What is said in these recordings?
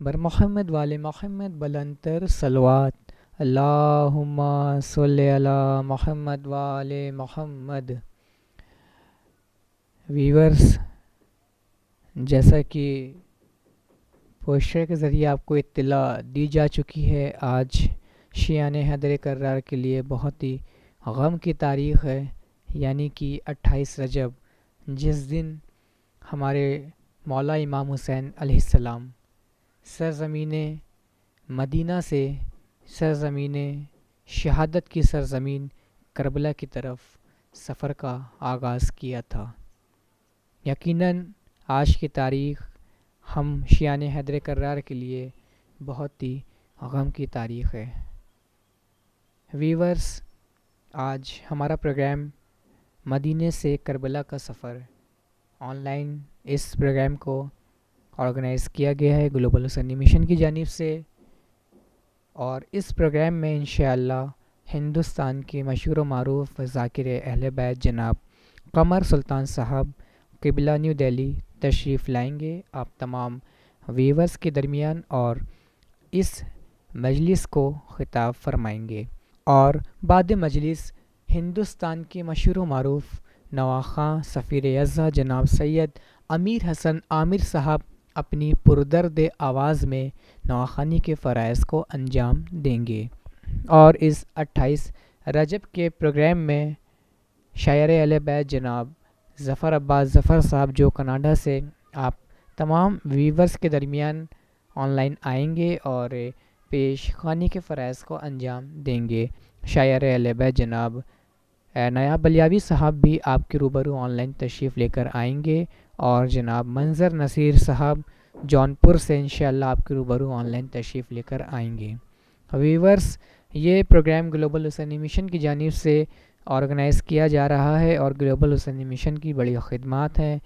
بر محمد والے محمد بلندر صلوات اللہم صلی علی محمد والے محمد۔ ویورز، جیسا کہ پوسٹر کے ذریعے آپ کو اطلاع دی جا چکی ہے، آج شیعان حیدر کرار کے لیے بہت ہی غم کی تاریخ ہے، یعنی کہ 28 رجب، جس دن ہمارے مولا امام حسین علیہ السلام سرزمین مدینہ سے سرزمین شہادت کی سرزمین کربلا کی طرف سفر کا آغاز کیا تھا۔ یقیناً آج کی تاریخ ہم شیعان حیدر کرار کے لیے بہت ہی غم کی تاریخ ہے۔ ویورز، آج ہمارا پروگرام مدینے سے کربلا کا سفر آن لائن، اس پروگرام کو آرگنائز کیا گیا ہے گلوبل حسینی مشن کی جانب سے، اور اس پروگرام میں انشاءاللہ ہندوستان کے مشہور و معروف ذاکر اہل بیت جناب قمر سلطان صاحب قبلہ نیو دہلی تشریف لائیں گے آپ تمام ویورز کے درمیان، اور اس مجلس کو خطاب فرمائیں گے، اور بعد مجلس ہندوستان کے مشہور و معروف نواخواں سفیر اعظم جناب سید امیر حسن عامر صاحب اپنی پردرد آواز میں نواخوانی کے فرائض کو انجام دیں گے۔ اور اس 28 رجب کے پروگرام میں شاعر اہل بیت جناب ظفر عباس ظفر صاحب، جو کینیڈا سے آپ تمام ویورز کے درمیان آن لائن آئیں گے اور پیش خوانی کے فرائض کو انجام دیں گے۔ شاعر اہل بیت جناب نایاب بلیاوی صاحب بھی آپ کے روبرو آن لائن تشریف لے کر آئیں گے، اور جناب منظر نصیر صاحب جونپور سے انشاءاللہ آپ کے روبرو آن لائن تشریف لے کر آئیں گے۔ ویورز، یہ پروگرام گلوبل حسینی مشن کی جانب سے آرگنائز کیا جا رہا ہے، اور گلوبل حسینی مشن کی بڑی خدمات ہیں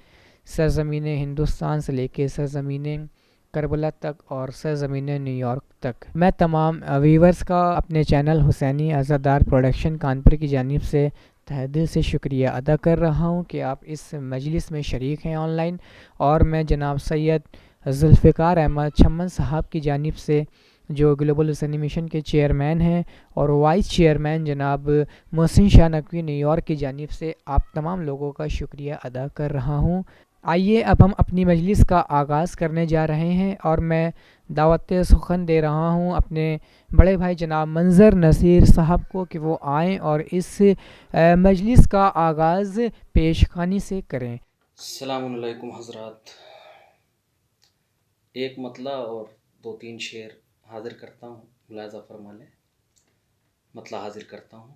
سرزمین ہندوستان سے لے کے سرزمین کربلا تک اور سرزمین نیو یارک تک۔ میں تمام ویورز کا اپنے چینل حسینی عزادار پروڈکشن کانپور کی جانب سے تہہ دل سے شکریہ ادا کر رہا ہوں کہ آپ اس مجلس میں شریک ہیں آن لائن، اور میں جناب سید ذوالفقار احمد چھمن صاحب کی جانب سے، جو گلوبل حسینی مشن کے چیئرمین ہیں، اور وائس چیئرمین جناب محسن شاہ نقوی نیو یارک کی جانب سے آپ تمام لوگوں کا شکریہ ادا کر رہا ہوں۔ آئیے اب ہم اپنی مجلس کا آغاز کرنے جا رہے ہیں، اور میں دعوت سخن دے رہا ہوں اپنے بڑے بھائی جناب منظر نصیر صاحب کو کہ وہ آئیں اور اس مجلس کا آغاز پیش خوانی سے کریں۔ السلام علیکم حضرات، ایک مطلع اور 2-3 شعر حاضر کرتا ہوں، ملاحظہ فرما لیں۔ مطلع حاضر کرتا ہوں۔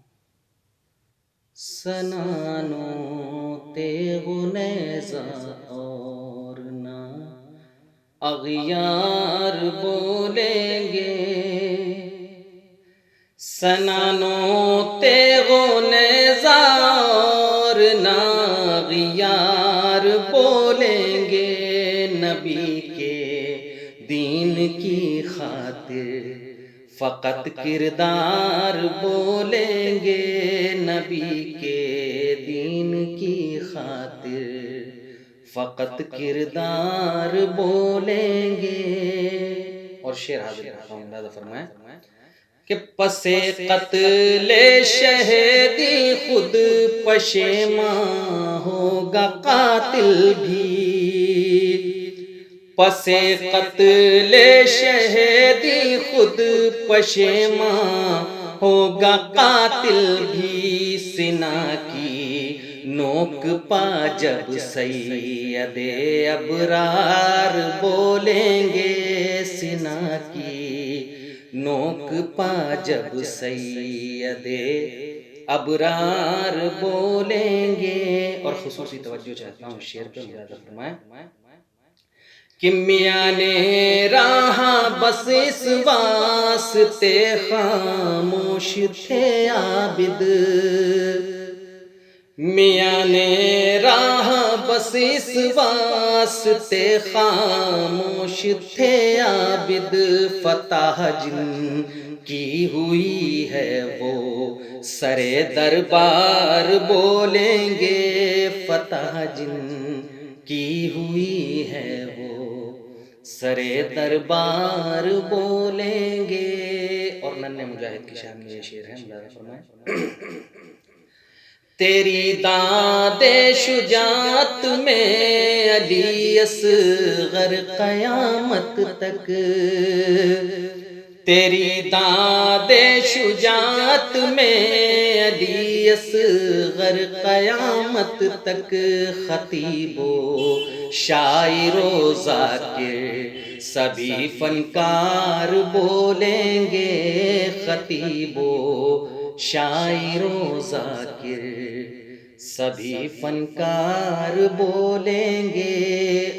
سنانو تیغ و نیزہ اور نہ اغیار بولیں گے، سنانو تیغ و نیزہ اور نہ اغیار بولیں گے، نبی کے دین کی خاطر فقط کردار بولیں گے، نبی کے دین کی خاطر فقط کردار بولیں گے۔ اور شعر حاضر کرتا ہوں، اندازہ فرمائیں کہ پس قتل شہیدی خود پشیماں ہوگا قاتل بھی، پس قتل شہیدی خود پشیماں ہوگا قاتل بھی، سنا کی نوک پا جب سید ابرار بولیں گے، سنا کی نوک پا جب سید ابرار بولیں گے۔ اور خصوصی توجہ چاہتا ہوں شعر پہ، ملاحظہ فرمائیں کہ میاں نے راہ بس اس واسطے خاموش تھے عابد، میاں نے راہ بس اس واسطے خاموش تھے عابد، فتح جن کی ہوئی ہے وہ سرے دربار بولیں گے، فتح جن کی ہوئی ہے وہ سرے دربار بولیں گے. اور ننھے مجاہد کی شان میں یہ شعر ہے، ملاحظہ فرمائیں. تیری داد شجاعت میں علی اصغر قیامت تک، تیری داد شجاعت میں علی اصغر قیامت تک، خطیب و شاعر و ذاکر سبھی فنکار بولیں گے. خطیب و شاعر و ذاکر سبھی فنکار بولیں گے.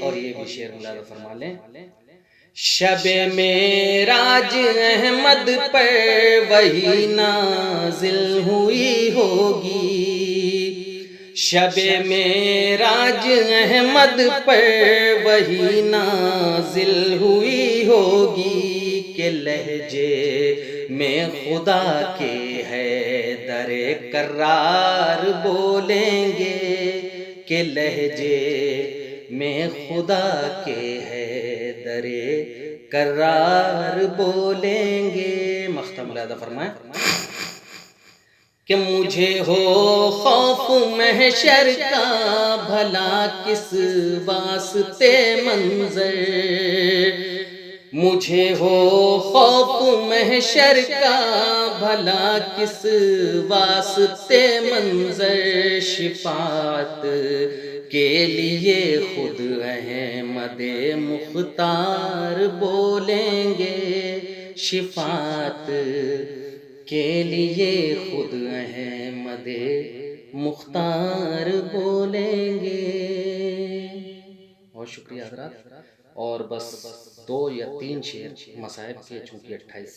اور یہ بھی شعر ملاحظہ فرما لیں. شب معراج احمد پر وہی نازل ہوئی ہوگی، شب معراج احمد پر وہی نازل ہوئی ہوگی، کہ لہجے میں خدا کے حیدر کرار بولیں گے، کہ لہجے میں خدا کے حیدر کرار بولیں گے. مختم ملاحظہ فرمائیں. کہ مجھے ہو خوف محشر کا بھلا کس واسطے منظر، مجھے ہو خوف محشر کا بھلا کس واسطے منظر، شفاعت کے لیے خود احمد مختار بولیں گے، شفاعت کے لیے خود احمد مختار بولیں گے. بہت شکریہ حضرات. اور بس 2 یا 3 شعر مصائب کے، چونکہ 28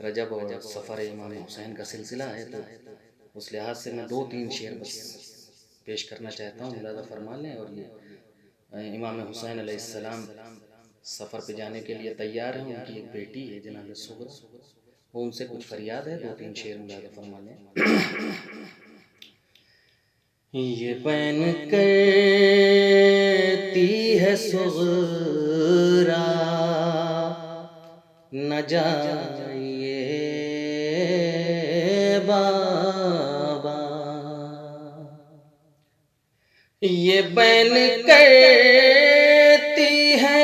رجب اور سفر امام حسین کا سلسلہ ہے، تو اس لحاظ سے میں 2-3 شعر بس پیش کرنا چاہتا ہوں، ملاحظہ فرما لیں. اور یہ امام حسین علیہ السلام سفر پہ جانے کے لیے تیار ہیں. ان کی ایک بیٹی ہے جناب صغرا، وہ ان سے کچھ فریاد ہے. 2-3 شعر ملاحظہ فرما لیں. یہ بین کرتی ہے صغرا نہ جائیے بابا، یہ بین کرتی ہے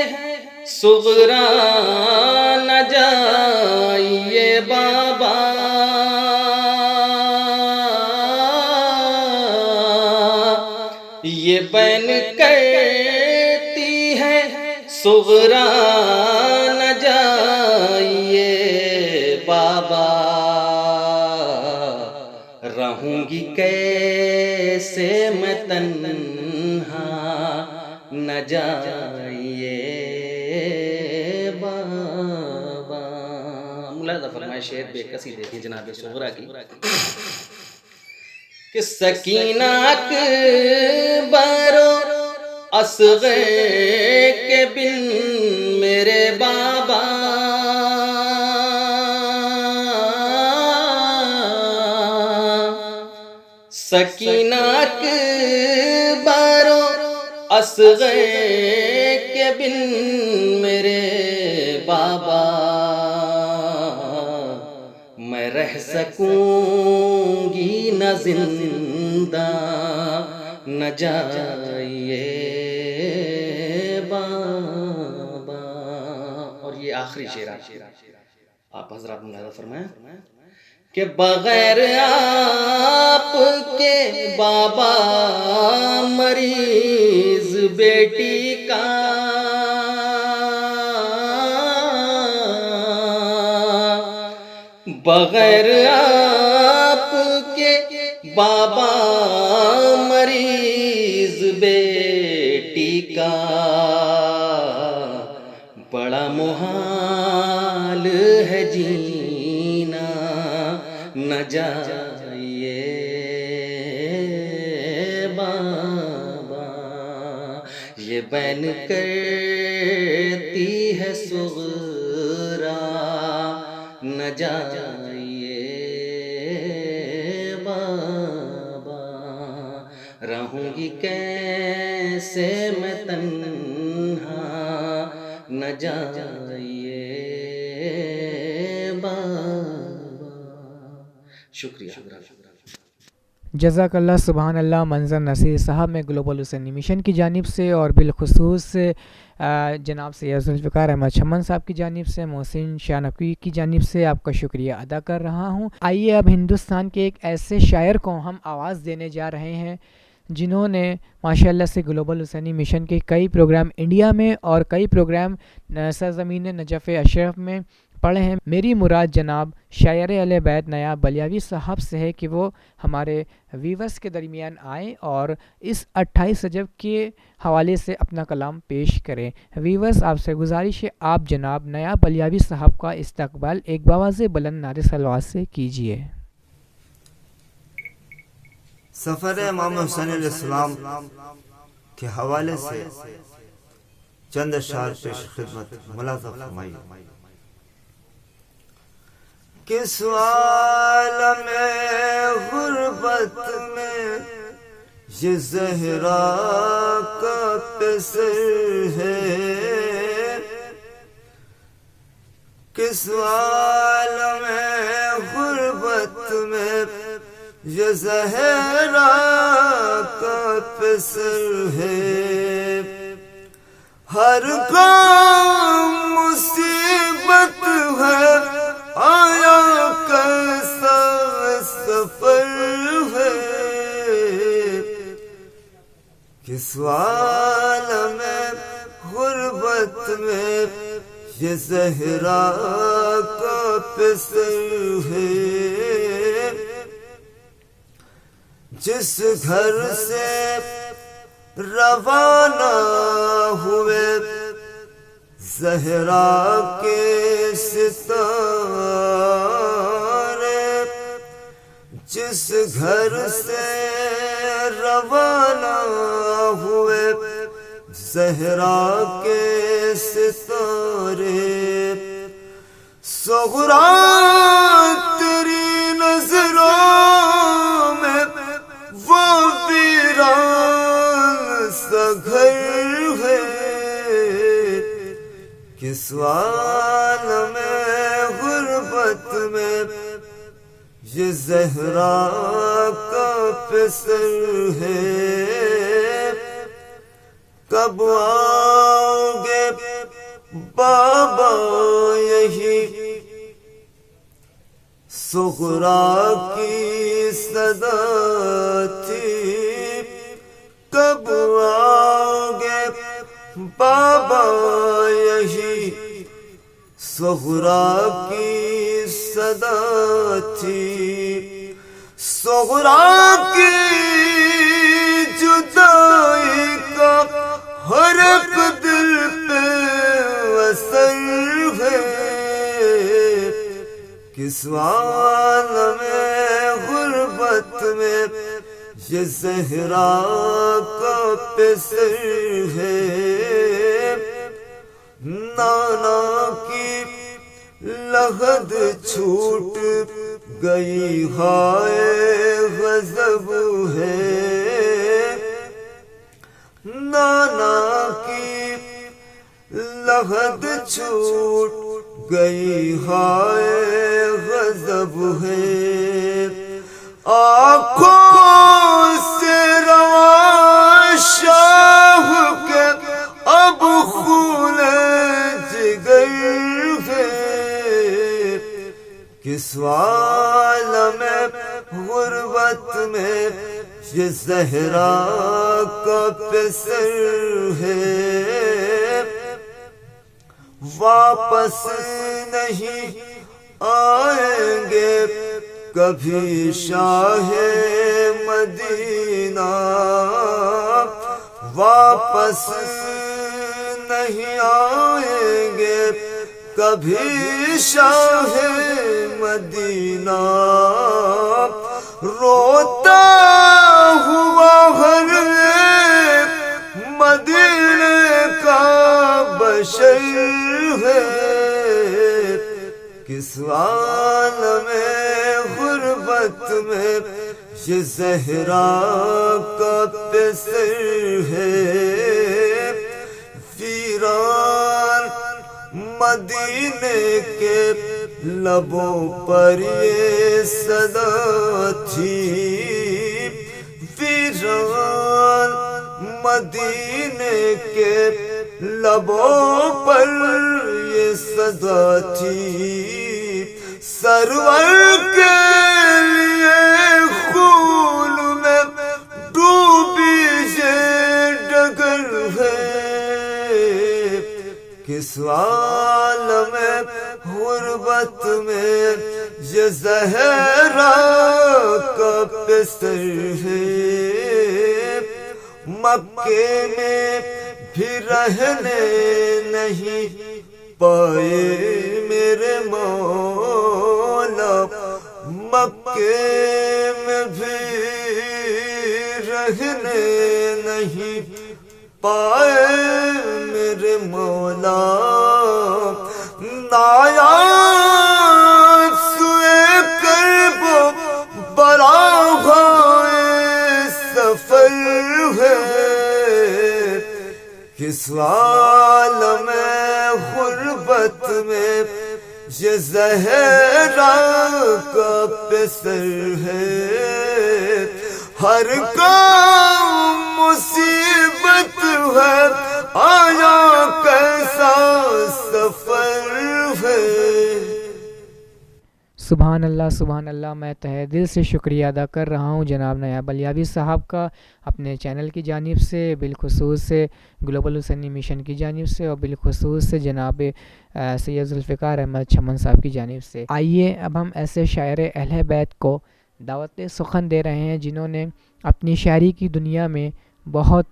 صغرا نہ جائیے بابا، یہ بین کرتی ہے صغرا نہ جائیے بابا، رہوں گی کیسے میں تنہا نہ جائیے بابا. ملاحظہ فرمائے شعر بے کسی دیکھیں جناب صغرا کی، کہ سکینہ اکبر و اصغر کے بن میرے بابا، سکینہ اکبر و اصغر کے بن میرے بابا، میں رہ سکوں گی نہ زندہ نہ جائیے بابا. اور یہ آخری شعر آپ حضرات ملاحظہ فرمائیں، کہ بغیر آپ کے بابا مریض بیٹی کا، بغیر آپ کے بابا مریض بیٹی کا، بڑا محال ہے جینا نہ جائیے بابا، یہ بین کرتی ہے صغرا نہ جائیے بابا، رہوں گی کیسے میں تنہا نہ جائیے بابا. شکریہ. جزاک اللہ. سبحان اللہ. منظر نصیر صاحب میں گلوبل حسینی مشن کی جانب سے اور بالخصوص جناب سید ذوالفقار احمد چمن صاحب کی جانب سے، محسن شاہ نقوی کی جانب سے آپ کا شکریہ ادا کر رہا ہوں. آئیے اب ہندوستان کے ایک ایسے شاعر کو ہم آواز دینے جا رہے ہیں جنہوں نے ماشاءاللہ سے گلوبل حسینی مشن کے کئی پروگرام انڈیا میں اور کئی پروگرام سرزمین نجف اشرف میں پڑھے ہیں. میری مراد جناب شاعر اہل بیت نیاب بلیاوی صاحب سے ہے کہ وہ ہمارے ویورز کے درمیان آئیں اور اس 28 رجب کے حوالے سے اپنا کلام پیش کریں. ویورز، آپ سے گزارش ہے آپ جناب نیاب بلیاوی صاحب کا استقبال ایک باواز بلند نعرے صلوات سے کیجیے. سفر امام حسین علیہ السلام کے حوالے سے چند اشعار پیش خدمت ملاحظہ فرمائی. کس عالم غربت میں یہ زہرا کا پسر ہے، کس عالم غربت میں یہ زہرا کا پسر ہے. ہر کام مصیبت ہے، آیا کیسا سفر ہے. کس عالم غربت میں یہ زہرا کا پسر ہے. جس گھر سے روانہ ہوئے زہرا کے ستارے، جس گھر سے روانہ ہوئے زہرا کے ستارے، صغرا تیری نظروں میں وہ ویران سا گھر ہے. کس عالم غربت میں یہ زہرا کا پسر ہے. کب آؤ گے بابا یہی صغرا کی صدا تھی، کب آؤ گے بابا یہی صغرا کی صدا تھی. صغرا کی جدائی کا ہر ایک دل پہ اثر ہے. کس عالم غربت میں یہ زہرا کا پسر ہے. نانا کی لحد چھوٹ گئی ہائے غضب ہے. نانا کی لحد چھوٹ گئی ہائے غضب ہے. آنکھوں سے رواں شاہ کے اب خون جگر ہے. کس عالم غربت میں یہ زہرا کا پسر ہے. واپس نہیں آئیں گے کبھی شاہ مدینہ، واپس نہیں آئیں گے کبھی شاہ مدینہ. روتا ہوا ہر مدینے کا بشر ہے. کس عالم غربت میں یہ زہرا کا پسر ہے. ویران مدینے کے لبوں پر یہ صدا تھی ویران، مدینے کے لبوں پر یہ صدا تھی، سرور کے لیے خون میں ڈوبی یہ ڈگر ہے، کس عالم غربت میں یہ زہرا کا پسر ہے، مکے میں بھی رہنے نہیں پائے میرے مولا، مکے میں بھی رہنے نہیں پائے میرے مولا، نایاب سوئے کرب براغائے سفر ہے، کس عالم غربت میں یہ زہرا کا پسر ہے، ہر کام مصیبت ہے، آیا کیسا سفر ہے۔ سبحان اللہ سبحان اللہ، میں تہہ دل سے شکریہ ادا کر رہا ہوں جناب نایاب الیابی صاحب کا، اپنے چینل کی جانب سے، بالخصوص سے گلوبل حسینی مشن کی جانب سے، اور بالخصوص سے جناب سید ذوالفقار احمد چمن صاحب کی جانب سے۔ آئیے اب ہم ایسے شاعر اہل بیت کو دعوت سخن دے رہے ہیں جنہوں نے اپنی شاعری کی دنیا میں بہت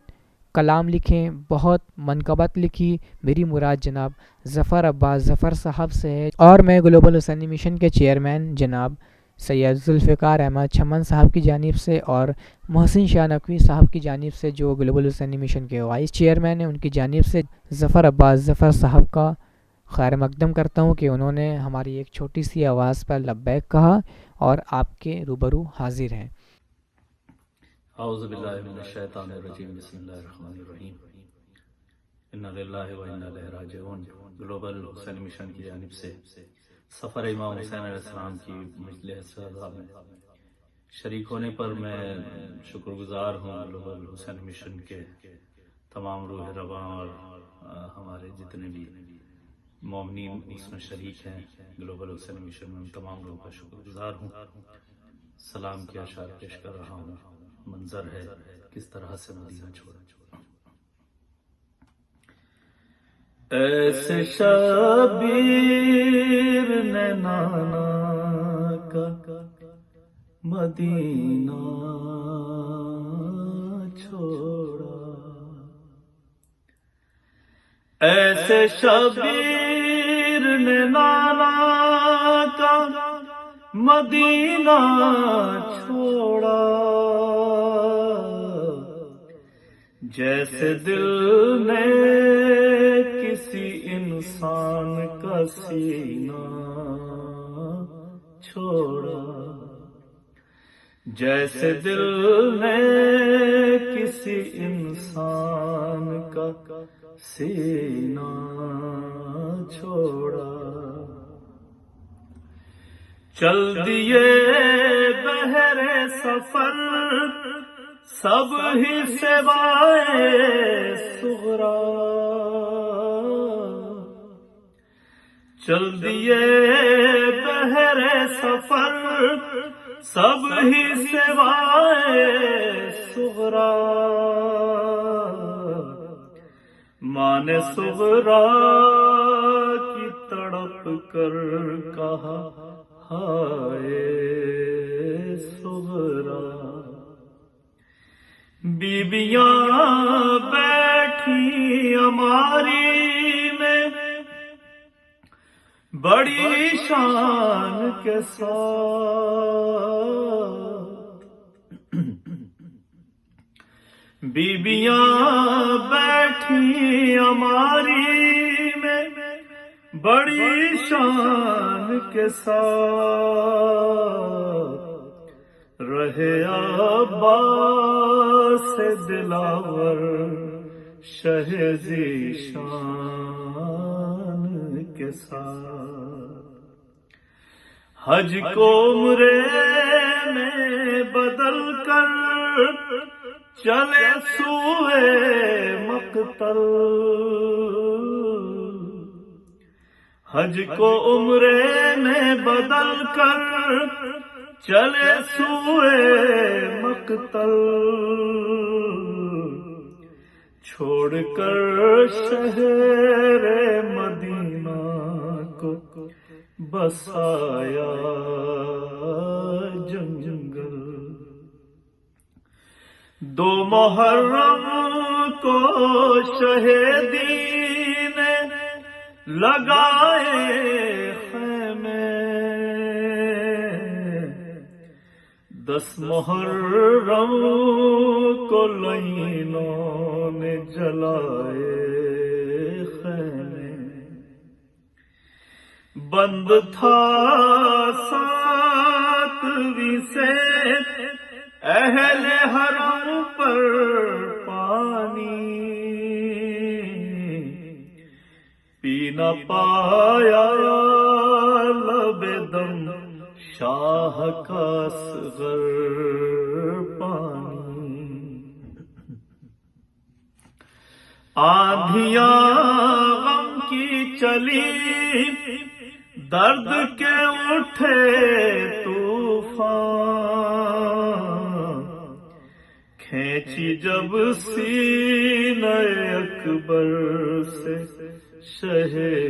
کلام لکھیں، بہت منقبت لکھی۔ میری مراد جناب ظفر عباس ظفر صاحب سے ہے، اور میں گلوبل حسینی مشن کے چیئرمین جناب سید ذوالفقار احمد چمن صاحب کی جانب سے، اور محسن شاہ نقوی صاحب کی جانب سے جو گلوبل حسینی مشن کے وائس چیئرمین ہیں، ان کی جانب سے ظفر عباس ظفر صاحب کا خیر مقدم کرتا ہوں کہ انہوں نے ہماری ایک چھوٹی سی آواز پر لبیک کہا اور آپ کے روبرو حاضر ہیں۔ اعوذ باللہ من الشیطان الرجیم، بسم اللہ الرحمن الرحیم، انا للہ و انا الیہ راجعون۔ گلوبل حسین مشن کی جانب سے سفر امام حسین علیہ السلام کی مجلس اعزاز میں شریک ہونے پر میں شکر گزار ہوں گلوبل حسین مشن کے تمام روح رواں اور ہمارے جتنے بھی مومنین اس میں شریک ہیں گلوبل حسین مشن میں، تمام لوگوں کا شکر گزار ہوں۔ سلام کے اشعار پیش کر رہا ہوں، منظر ہے کس طرح سے مدینہ چھوڑا۔ ایسے شبیر نے نانا کا مدینہ چھوڑا، ایسے شبیر نے نانا کا مدینہ چھوڑا، جیسے دل نے کسی انسان کا سینہ چھوڑا، جیسے دل نے کسی انسان کا سینہ چھوڑا، چل دیے بحر سفر سب ہی سوائے صغرا، چل دیے بحر سفر سب ہی سوائے صغرا، ماں نے صغرا کی تڑپ کر کہا ہائے صغرا، بیبیاں بیٹھی ہماری میں بڑی شان کے ساتھ، بیبیاں بیٹھی ہماری میں بڑی شان کے ساتھ، رہے عباس دلاور شہ ذیشان کے کے ساتھ، حج کو عمرے میں بدل کر چلے سوئے مقتل، حج کو عمرے میں بدل کر چلے سوئے مقتل، چھوڑ کر شہر مدینہ کو بسایا جنگل، 2 محرم کو شہیدی نے لگائے خیمے، 10 محرم کو لعینوں نے جلائے خیمے، بند تھا 7ویں سے اہل حرم پر پانی، پی نہ پایا لب دم شاہ کا اصغر پانی، آندھیاں غم کی چلی درد کے اٹھے طوفان، کھینچی جب سینہ اکبر سے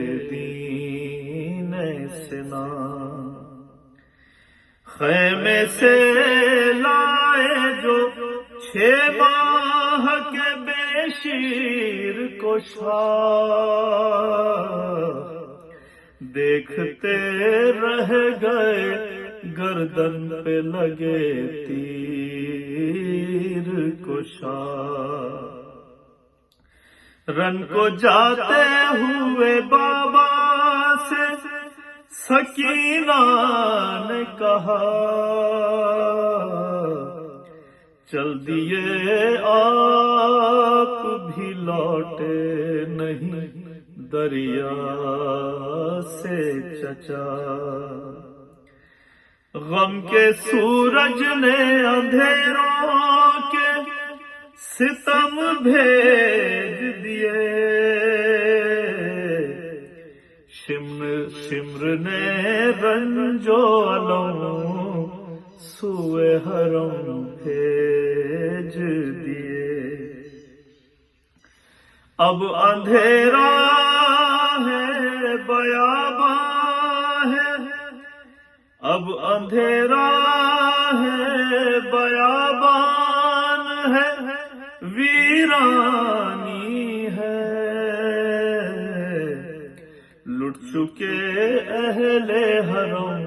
شہیدین سنا، خیمے سے لائے جو 6 ماہ کے بے شیر کو شاہ، دیکھتے رہ گئے گردن پہ لگے تیر کو شاہ، رن کو جاتے ہوئے بابا سے سکینہ نے کہا، چل دیے آپ بھی لوٹے نہیں دریا سے چچا، غم کے سورج نے اندھیروں کے ستم بھیج دیے، شمر نے رنج و الم سوئے حرم بھیج دیے، اب اندھیرا ہے بیاباں ہے، اب اندھیرا ہے بیابان ہے، ویرانی ہے، لٹ چکے اہل حرم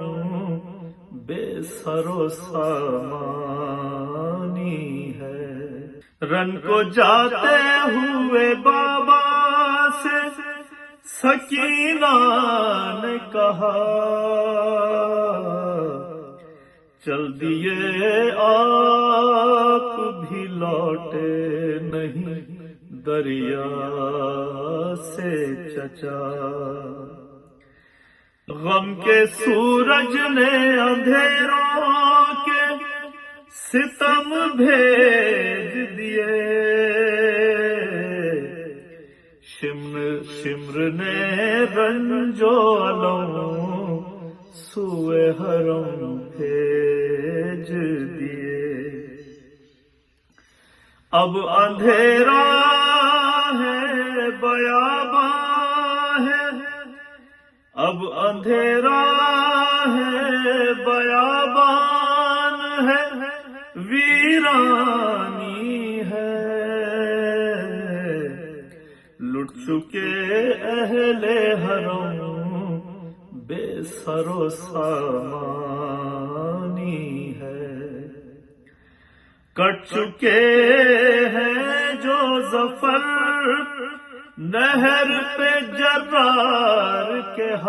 بے سر و سامانی ہے، رن کو جاتے ہوئے بابا سے سکینہ نے کہا، چل دیے آپ بھی لوٹے نہیں دریا سے چچا، غم کے سورج نے اندھیروں کے ستم بھیج دیے، شمر نے رنج و الم سوئے حرم بھیج دیے، اب اندھیرا ہے بیاباں ہے، اب اندھیرا ہے بیابان ہے، ویرانی ہے، لٹ چکے اہل حرم بے سر و سامانی ہے، کٹ چکے ہیں جو ظفر نہر پہ جرار کے ہاتھ،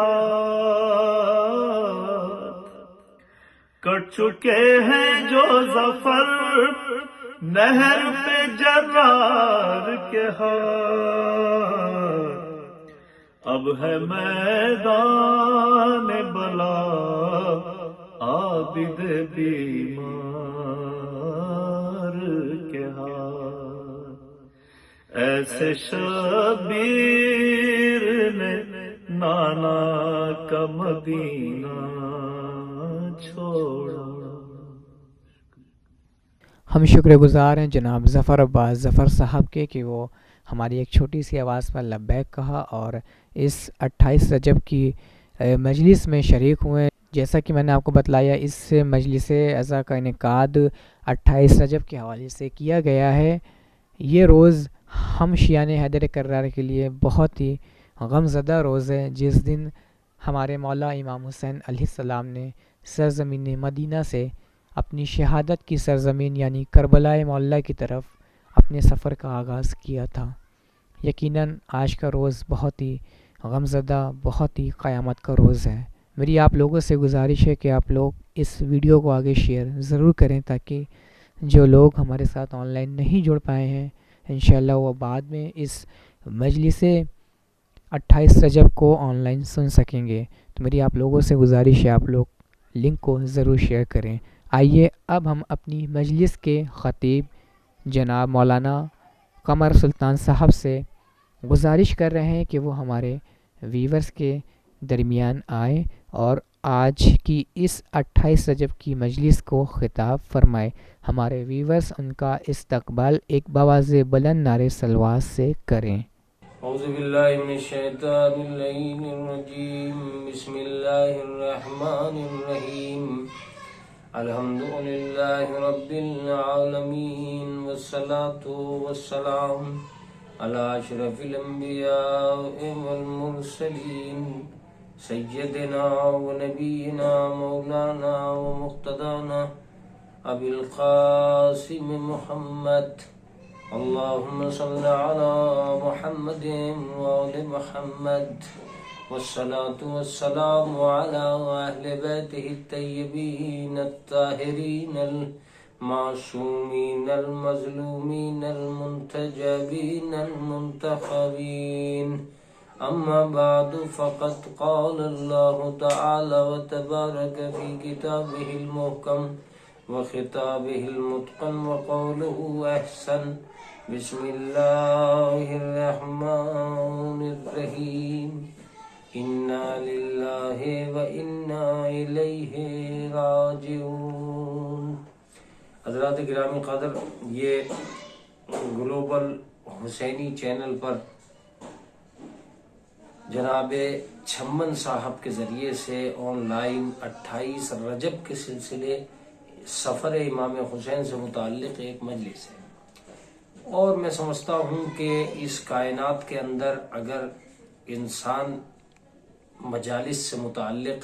کٹ چکے ہیں جو ظفر نہر پہ جرار کے ہاتھ، اب ہے میدان بلا عابد بیمار کے حال، ایسے شبیر نے نانا کا مدینہ چھوڑا۔ ہم شکر گزار ہیں جناب ظفر عباس ظفر صاحب کے کہ وہ ہماری ایک چھوٹی سی آواز پر لبیک کہا اور اس 28 رجب کی مجلس میں شریک ہوئے۔ جیسا کہ میں نے آپ کو بتلایا، اس مجلس عزا کا انعقاد 28 رجب کے حوالے سے کیا گیا ہے۔ یہ روز ہم شیعان حیدر کرار کے لیے بہت ہی غم زدہ روز ہے، جس دن ہمارے مولا امام حسین علیہ السلام نے سرزمین مدینہ سے اپنی شہادت کی سرزمین یعنی کربلا معلیٰ کی طرف اپنے سفر کا آغاز کیا تھا۔ یقیناً آج کا روز بہت ہی غمزدہ، بہت ہی قیامت کا روز ہے۔ میری آپ لوگوں سے گزارش ہے کہ آپ لوگ اس ویڈیو کو آگے شیئر ضرور کریں تاکہ جو لوگ ہمارے ساتھ آن لائن نہیں جڑ پائے ہیں انشاءاللہ وہ بعد میں اس مجلس 28 رجب کو آن لائن سن سکیں گے۔ تو میری آپ لوگوں سے گزارش ہے آپ لوگ لنک کو ضرور شیئر کریں۔ آئیے اب ہم اپنی مجلس کے خطیب جناب مولانا قمر سلطان صاحب سے گزارش کر رہے ہیں کہ وہ ہمارے ویورز کے درمیان آئیں اور آج کی اس 28 رجب کی مجلس کو خطاب فرمائے۔ ہمارے ویورز ان کا استقبال ایک بآواز بلند نعرے صلوات سے کریں۔ اعوذ باللہ من الشیطان اللعین الرجیم، بسم اللہ الرحمن الرحیم، الحمدللہ رب العالمین، والصلاة والسلام علی اشرف الانبیاء والمرسلین، سیدنا و نبینا مولانا و مقتدانا ابی القاسم محمد، اللہم صل علی محمد وآل محمد، والصلاة والسلام علی اہل بیتہ الطیبین الطاہرین المعصومین المظلومین المنتجبین المنتخبین، اما بعد فقد قال اللہ تعالی وتبارک فی کتابہ المحکم وخطابه المتقن وقوله احسن، بسم اللہ الرحمن الرحیم، انا للہ وانا الیہ راجعون۔ حضرات گرامی قدر، یہ گلوبل حسینی چینل پر جناب چھمن صاحب کے ذریعے سے آن لائن 28 رجب کے سلسلے سفر امام حسین سے متعلق ایک مجلس ہے، اور میں سمجھتا ہوں کہ اس کائنات کے اندر اگر انسان مجالس سے متعلق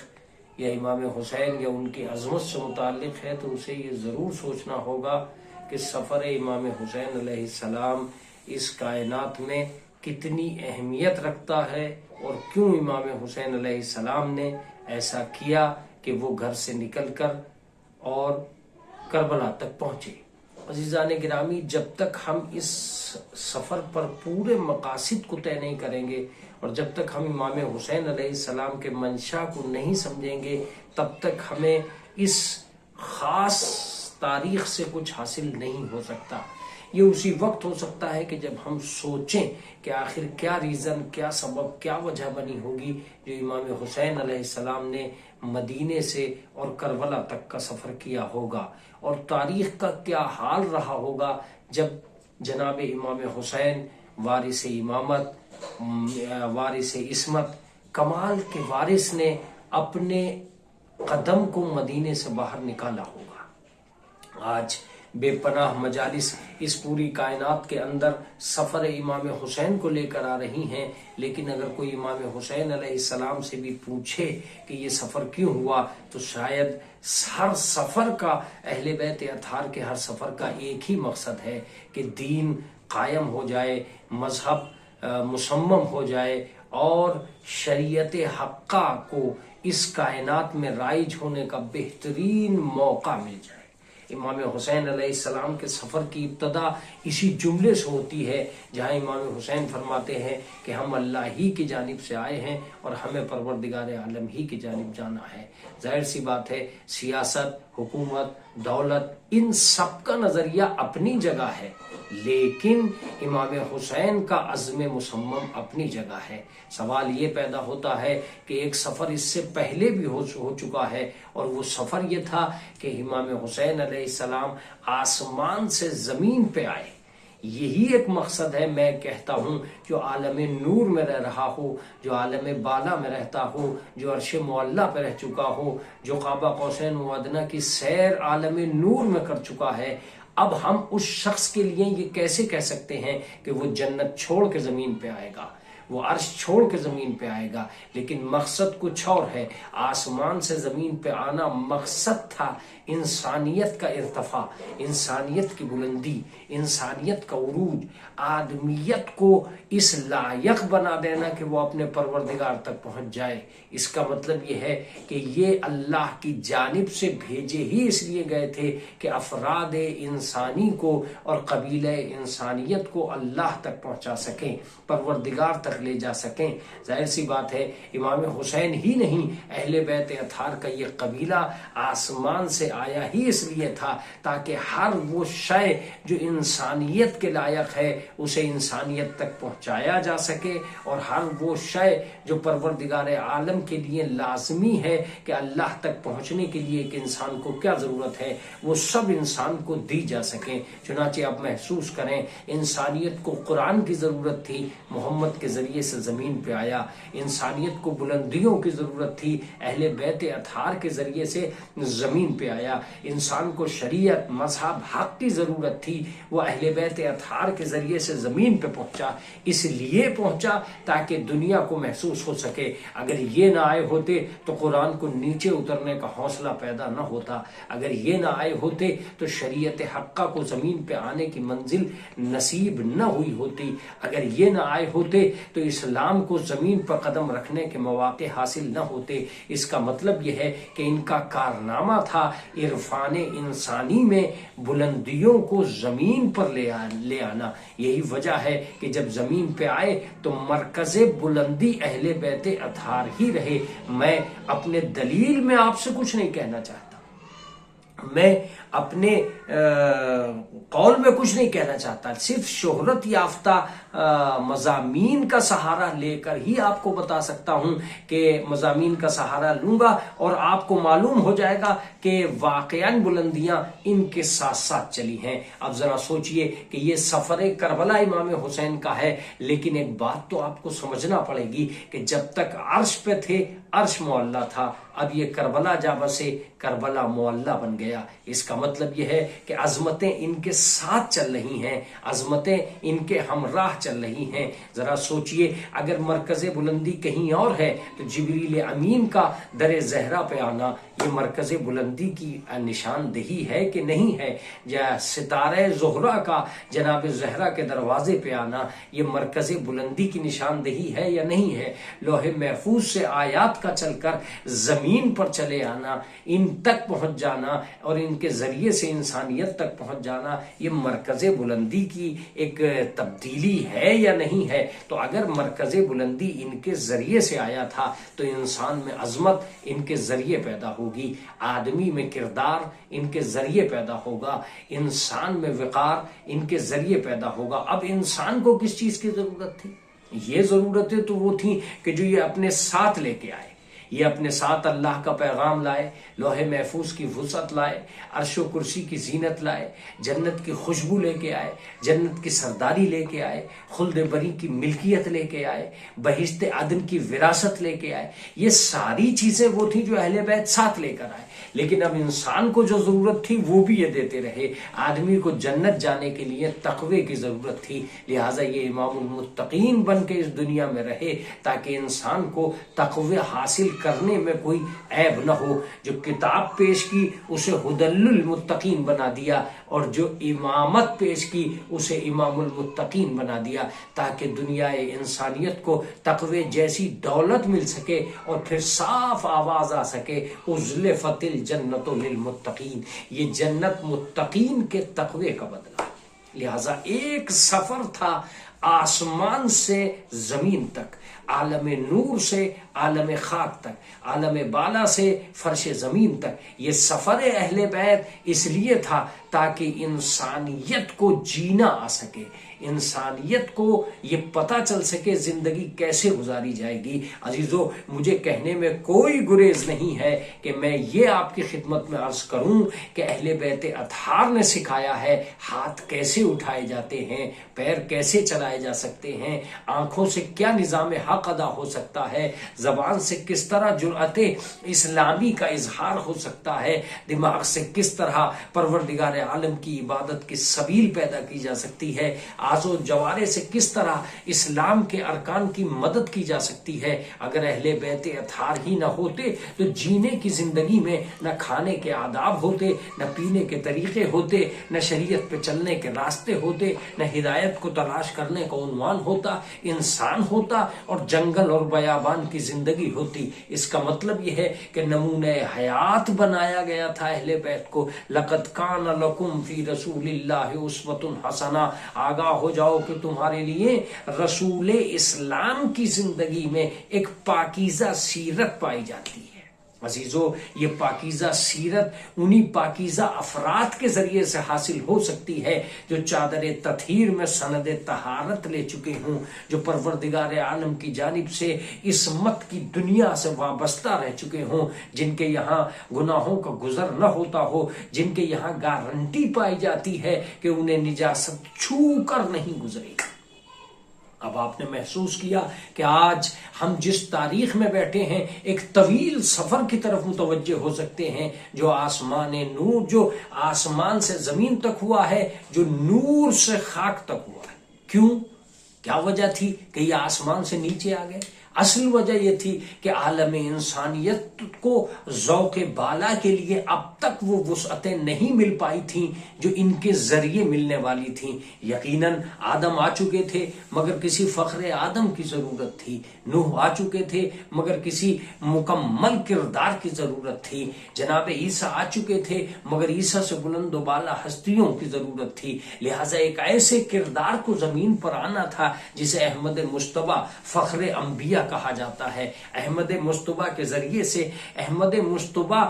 یا امام حسین یا ان کی عظمت سے متعلق ہے تو اسے یہ ضرور سوچنا ہوگا کہ سفر امام حسین علیہ السلام اس کائنات میں کتنی اہمیت رکھتا ہے اور کیوں امام حسین علیہ السلام نے ایسا کیا کہ وہ گھر سے نکل کر اور کربلا تک پہنچے۔ عزیزان گرامی، جب تک ہم اس سفر پر پورے مقاصد کو طے نہیں کریں گے اور جب تک ہم امام حسین علیہ السلام کے منشا کو نہیں سمجھیں گے تب تک ہمیں اس خاص تاریخ سے کچھ حاصل نہیں ہو سکتا۔ یہ اسی وقت ہو سکتا ہے کہ جب ہم سوچیں کہ آخر کیا ریزن، کیا سبب، کیا وجہ بنی ہوگی جو امام حسین علیہ السلام نے مدینے سے اور کربلا تک کا سفر کیا ہوگا، اور تاریخ کا کیا حال رہا ہوگا جب جناب امام حسین وارث امامت، وارث عصمت، کمال کے وارث نے اپنے قدم کو مدینے سے باہر نکالا ہوگا۔ آج بے پناہ مجالس اس پوری کائنات کے اندر سفر امام حسین کو لے کر آ رہی ہیں، لیکن اگر کوئی امام حسین علیہ السلام سے بھی پوچھے کہ یہ سفر کیوں ہوا تو شاید ہر سفر کا، اہل بیت اطہار کے ہر سفر کا ایک ہی مقصد ہے کہ دین قائم ہو جائے، مذہب مصمم ہو جائے اور شریعت حقہ کو اس کائنات میں رائج ہونے کا بہترین موقع مل جائے۔ امام حسین علیہ السلام کے سفر کی ابتدا اسی جملے سے ہوتی ہے جہاں امام حسین فرماتے ہیں کہ ہم اللہ ہی کی جانب سے آئے ہیں اور ہمیں پروردگار عالم ہی کی جانب جانا ہے۔ ظاہر سی بات ہے سیاست، حکومت، دولت، ان سب کا نظریہ اپنی جگہ ہے، لیکن امام حسین کا عزم مصمم اپنی جگہ ہے۔ سوال یہ پیدا ہوتا ہے کہ ایک سفر اس سے پہلے بھی ہو چکا ہے، اور وہ سفر یہ تھا کہ امام حسین علیہ السلام آسمان سے زمین پہ آئے۔ یہی ایک مقصد ہے، میں کہتا ہوں، جو عالم نور میں رہ رہا ہو، جو عالم بالا میں رہتا ہو، جو عرش معلیٰ پہ رہ چکا ہو، جو قاب قوسین و ادنیٰ کی سیر عالم نور میں کر چکا ہے، اب ہم اس شخص کے لیے یہ کیسے کہہ سکتے ہیں کہ وہ جنت چھوڑ کے زمین پہ آئے گا، وہ عرش چھوڑ کے زمین پہ آئے گا؟ لیکن مقصد کچھ اور ہے۔ آسمان سے زمین پہ آنا مقصد تھا انسانیت کا ارتفاع، انسانیت کی بلندی، انسانیت کا عروج، آدمیت کو اس لائق بنا دینا کہ وہ اپنے پروردگار تک پہنچ جائے۔ اس کا مطلب یہ ہے کہ یہ اللہ کی جانب سے بھیجے ہی اس لیے گئے تھے کہ افراد انسانی کو اور قبیلہ انسانیت کو اللہ تک پہنچا سکیں، پروردگار تک لے جا سکیں۔ ظاہر سی بات ہے امام حسین ہی نہیں، اہل بیت اطہار کا یہ قبیلہ آسمان سے آیا ہی اس لیے تھا تاکہ ہر وہ شے جو انسانیت کے لائق ہے اسے انسانیت تک پہنچایا جا سکے، اور ہر وہ شے جو پروردگار عالم کے لیے لازمی ہے کہ اللہ تک پہنچنے کے لیے ایک انسان کو کیا ضرورت ہے وہ سب انسان کو دی جا سکیں۔ چنانچہ آپ محسوس کریں انسانیت کو قرآن کی ضرورت تھی، محمد کے ذریعے سے زمین پہ آیا۔ انسانیت کو بلندیوں کی ضرورت تھی، اہل بیت اطہار کے ذریعے سے زمین پہ آیا۔ انسان کو شریعت، مذہب، حق کی ضرورت تھی، وہ اہل بیت اطہار کے ذریعے سے زمین پہ پہنچا۔ اس لیے پہنچا تاکہ دنیا کو محسوس ہو سکے۔ اگر یہ نہ آئے ہوتے تو قرآن کو نیچے اترنے کا حوصلہ پیدا نہ ہوتا، اگر یہ نہ آئے ہوتے تو شریعت حقہ کو زمین پہ آنے کی منزل نصیب نہ ہوئی ہوتی، اگر یہ نہ آئے ہوتے تو اسلام کو زمین پر قدم رکھنے کے مواقع حاصل نہ ہوتے۔ اس کا مطلب یہ ہے کہ ان کا کارنامہ تھا عرفان انسانی میں بلندیوں کو زمین پر لے آنا۔ یہی وجہ ہے کہ جب زمین پہ آئے تو مرکز بلندی اہل بیت اطہار ہی رہے۔ میں اپنے دلیل میں آپ سے کچھ نہیں کہنا چاہتا، میں اپنے قول میں کچھ نہیں کہنا چاہتا، صرف شہرت یافتہ مضامین کا سہارا لے کر ہی آپ کو بتا سکتا ہوں کہ مضامین کا سہارا لوں گا اور آپ کو معلوم ہو جائے گا کہ واقعاً بلندیاں ان کے ساتھ ساتھ چلی ہیں۔ اب ذرا سوچئے کہ یہ سفر کربلا امام حسین کا ہے، لیکن ایک بات تو آپ کو سمجھنا پڑے گی کہ جب تک عرش پہ تھے عرش معلیٰ تھا، اب یہ کربلا جا بسے کربلا معلیٰ بن گیا۔ اس کا مطلب یہ ہے کہ عظمتیں ان کے ساتھ چل رہی ہیں، عظمتیں ان کے ہمراہ چل رہی ہیں۔ ذرا سوچئے اگر مرکز بلندی کہیں اور ہے تو جبریل امین کا در زہرا پہ آنا یہ مرکز بلندی کی نشاندہی ہے کہ نہیں ہے؟ یا ستارہ زہرا کا جناب زہرا کے دروازے پہ آنا یہ مرکز بلندی کی نشاندہی ہے یا نہیں ہے؟ لوح محفوظ سے آیات کا چل کر زمین پر چلے آنا، ان تک پہنچ جانا اور ان کے ذریعے سے انسانیت تک پہنچ جانا یہ مرکز بلندی کی ایک تبدیلی ہے یا نہیں ہے؟ تو اگر مرکز بلندی ان کے ذریعے سے آیا تھا تو انسان میں عظمت ان کے ذریعے پیدا ہوگی، آدمی میں کردار ان کے ذریعے پیدا ہوگا، انسان میں وقار ان کے ذریعے پیدا ہوگا۔ اب انسان کو کس چیز کی ضرورت تھی؟ یہ ضرورتیں تو وہ تھیں کہ جو یہ اپنے ساتھ لے کے آئے، یہ اپنے ساتھ اللہ کا پیغام لائے، لوح محفوظ کی وسعت لائے، عرش و کرسی کی زینت لائے، جنت کی خوشبو لے کے آئے، جنت کی سرداری لے کے آئے، خلد بری کی ملکیت لے کے آئے، بہشت عدن کی وراثت لے کے آئے۔ یہ ساری چیزیں وہ تھیں جو اہل بیت ساتھ لے کر آئے، لیکن اب انسان کو جو ضرورت تھی وہ بھی یہ دیتے رہے۔ آدمی کو جنت جانے کے لیے تقوی کی ضرورت تھی، لہٰذا یہ امام المتقین بن کے اس دنیا میں رہے تاکہ انسان کو تقوی حاصل کرنے میں کوئی عیب نہ ہو. جو کتاب پیش کی اسے ہدی للمتقین بنا دیا، اور جو امامت پیش کی اسے امام المتقین بنا دیا، تاکہ دنیا انسانیت کو تقوی جیسی دولت مل سکے اور پھر صاف آواز آ سکے ازلفت الجنت للمتقین، یہ جنت متقین کے تقوی کا بدلہ. لہذا ایک سفر تھا آسمان سے زمین تک، عالم نور سے عالم خاک تک، عالم بالا سے فرش زمین تک. یہ سفر اہل بیت اس لیے تھا تاکہ انسانیت کو جینا آ سکے، انسانیت کو یہ پتہ چل سکے زندگی کیسے گزاری جائے گی. عزیزو، مجھے کہنے میں کوئی گریز نہیں ہے کہ میں یہ آپ کی خدمت میں عرض کروں کہ اہل بیت اطہار نے سکھایا ہے ہاتھ کیسے اٹھائے جاتے ہیں، پیر کیسے چلائے جا سکتے ہیں، آنکھوں سے کیا نظام حق ادا ہو سکتا ہے، زبان سے کس طرح جرأت اسلامی کا اظہار ہو سکتا ہے، دماغ سے کس طرح پروردگار عالم کی عبادت کی سبیل پیدا کی جا سکتی ہے، آز و جوارے سے کس طرح اسلام کے ارکان کی مدد کی جا سکتی ہے. اگر اہل بیت اطہار ہی نہ ہوتے تو جینے کی زندگی میں نہ کھانے کے آداب ہوتے، نہ پینے کے طریقے ہوتے، نہ شریعت پہ چلنے کے راستے ہوتے، نہ ہدایت کو تلاش کرنے کا عنوان ہوتا، انسان ہوتا اور جنگل اور بیابان کی زندگی ہوتی. اس کا مطلب یہ ہے کہ نمونہ حیات بنایا گیا تھا اہل بیت کو. لقد کان لکم فی رسول اللہ اسوۃ حسنہ، آگاہ ہو جاؤ کہ تمہارے لیے رسول اسلام کی زندگی میں ایک پاکیزہ سیرت پائی جاتی ہے. عزیزو، یہ پاکیزہ سیرت انہی پاکیزہ افراد کے ذریعے سے حاصل ہو سکتی ہے جو چادر تطہیر میں سند طہارت لے چکے ہوں، جو پروردگار عالم کی جانب سے عصمت کی دنیا سے وابستہ رہ چکے ہوں، جن کے یہاں گناہوں کا گزر نہ ہوتا ہو، جن کے یہاں گارنٹی پائی جاتی ہے کہ انہیں نجاست چھو کر نہیں گزرے گی. اب آپ نے محسوس کیا کہ آج ہم جس تاریخ میں بیٹھے ہیں ایک طویل سفر کی طرف متوجہ ہو سکتے ہیں، جو آسمان نور، جو آسمان سے زمین تک ہوا ہے، جو نور سے خاک تک ہوا ہے. کیوں؟ کیا وجہ تھی کہ یہ آسمان سے نیچے آ گئے؟ اصل وجہ یہ تھی کہ عالم انسانیت کو ذوق بالا کے لیے اب تک وہ وسعتیں نہیں مل پائی تھیں جو ان کے ذریعے ملنے والی تھیں. یقیناً آدم آ چکے تھے مگر کسی فخر آدم کی ضرورت تھی، نوح آ چکے تھے مگر کسی مکمل کردار کی ضرورت تھی، جناب عیسیٰ آ چکے تھے مگر عیسیٰ سے بلند و بالا ہستیوں کی ضرورت تھی. لہٰذا ایک ایسے کردار کو زمین پر آنا تھا جسے احمد مجتبیٰ فخر انبیاء کہا جاتا ہے. احمد مجتبیٰ کے ذریعے سے احمد مجتبیٰ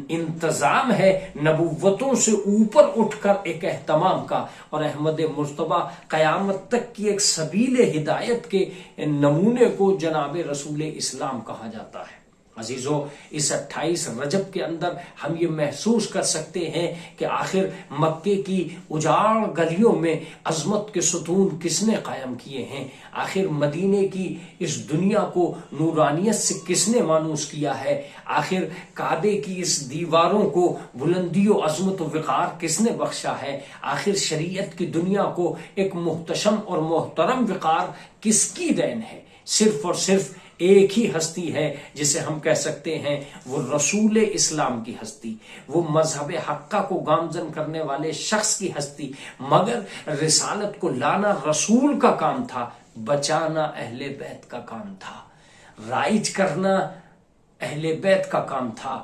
انتظام ہے نبوتوں سے اوپر اٹھ کر ایک اہتمام کا، اور احمد مجتبیٰ قیامت تک کی ایک سبیل ہدایت کے نمونے کو جناب رسول اسلام کہا جاتا ہے. عزیزو، اس 28 رجب کے اندر ہم یہ محسوس کر سکتے ہیں کہ آخر مکے کی اجاڑ گلیوں میں عظمت کے ستون کس نے قائم کیے ہیں، آخر مدینے کی اس دنیا کو نورانیت سے کس نے مانوس کیا ہے، آخر کعبے کی اس دیواروں کو بلندی و عظمت و وقار کس نے بخشا ہے، آخر شریعت کی دنیا کو ایک محتشم اور محترم وقار کس کی دین ہے. صرف اور صرف ایک ہی ہستی ہے جسے ہم کہہ سکتے ہیں وہ رسول اسلام کی ہستی، وہ مذہب حقہ کو گامزن کرنے والے شخص کی ہستی. مگر رسالت کو لانا رسول کا کام تھا، بچانا اہل بیت کا کام تھا، رائج کرنا اہل بیت کا کام تھا،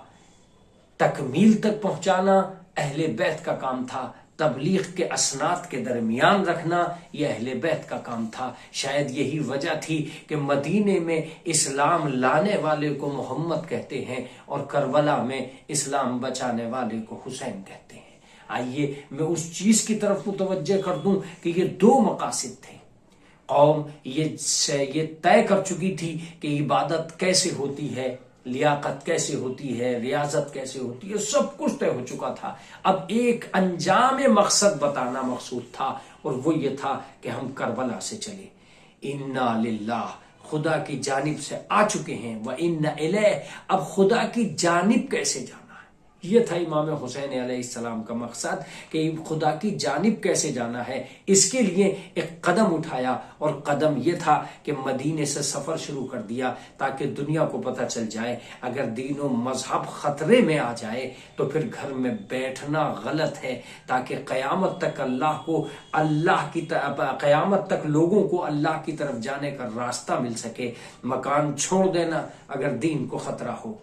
تکمیل تک پہنچانا اہل بیت کا کام تھا، تبلیغ کے اسناد کے درمیان رکھنا یہ اہل بیت کا کام تھا. شاید یہی وجہ تھی کہ مدینے میں اسلام لانے والے کو محمد کہتے ہیں اور کربلا میں اسلام بچانے والے کو حسین کہتے ہیں. آئیے میں اس چیز کی طرف متوجہ کر دوں کہ یہ دو مقاصد تھے. قوم یہ طے کر چکی تھی کہ عبادت کیسے ہوتی ہے، لیاقت کیسے ہوتی ہے، ریاضت کیسے ہوتی ہے، سب کچھ طے ہو چکا تھا. اب ایک انجام مقصد بتانا مقصود تھا، اور وہ یہ تھا کہ ہم کربلا سے چلے. انا للہ، خدا کی جانب سے آ چکے ہیں، وَإِنَّ إِلَيْهِ، اب خدا کی جانب کیسے جانا ہے. یہ تھا امام حسین علیہ السلام کا مقصد کہ خدا کی جانب کیسے جانا ہے، اس کے لیے ایک قدم اٹھایا، اور قدم یہ تھا کہ مدینے سے سفر شروع کر دیا تاکہ دنیا کو پتہ چل جائے اگر دین و مذہب خطرے میں آ جائے تو پھر گھر میں بیٹھنا غلط ہے، تاکہ قیامت تک قیامت تک لوگوں کو اللہ کی طرف جانے کا راستہ مل سکے۔ مکان چھوڑ دینا اگر دین کو خطرہ ہو،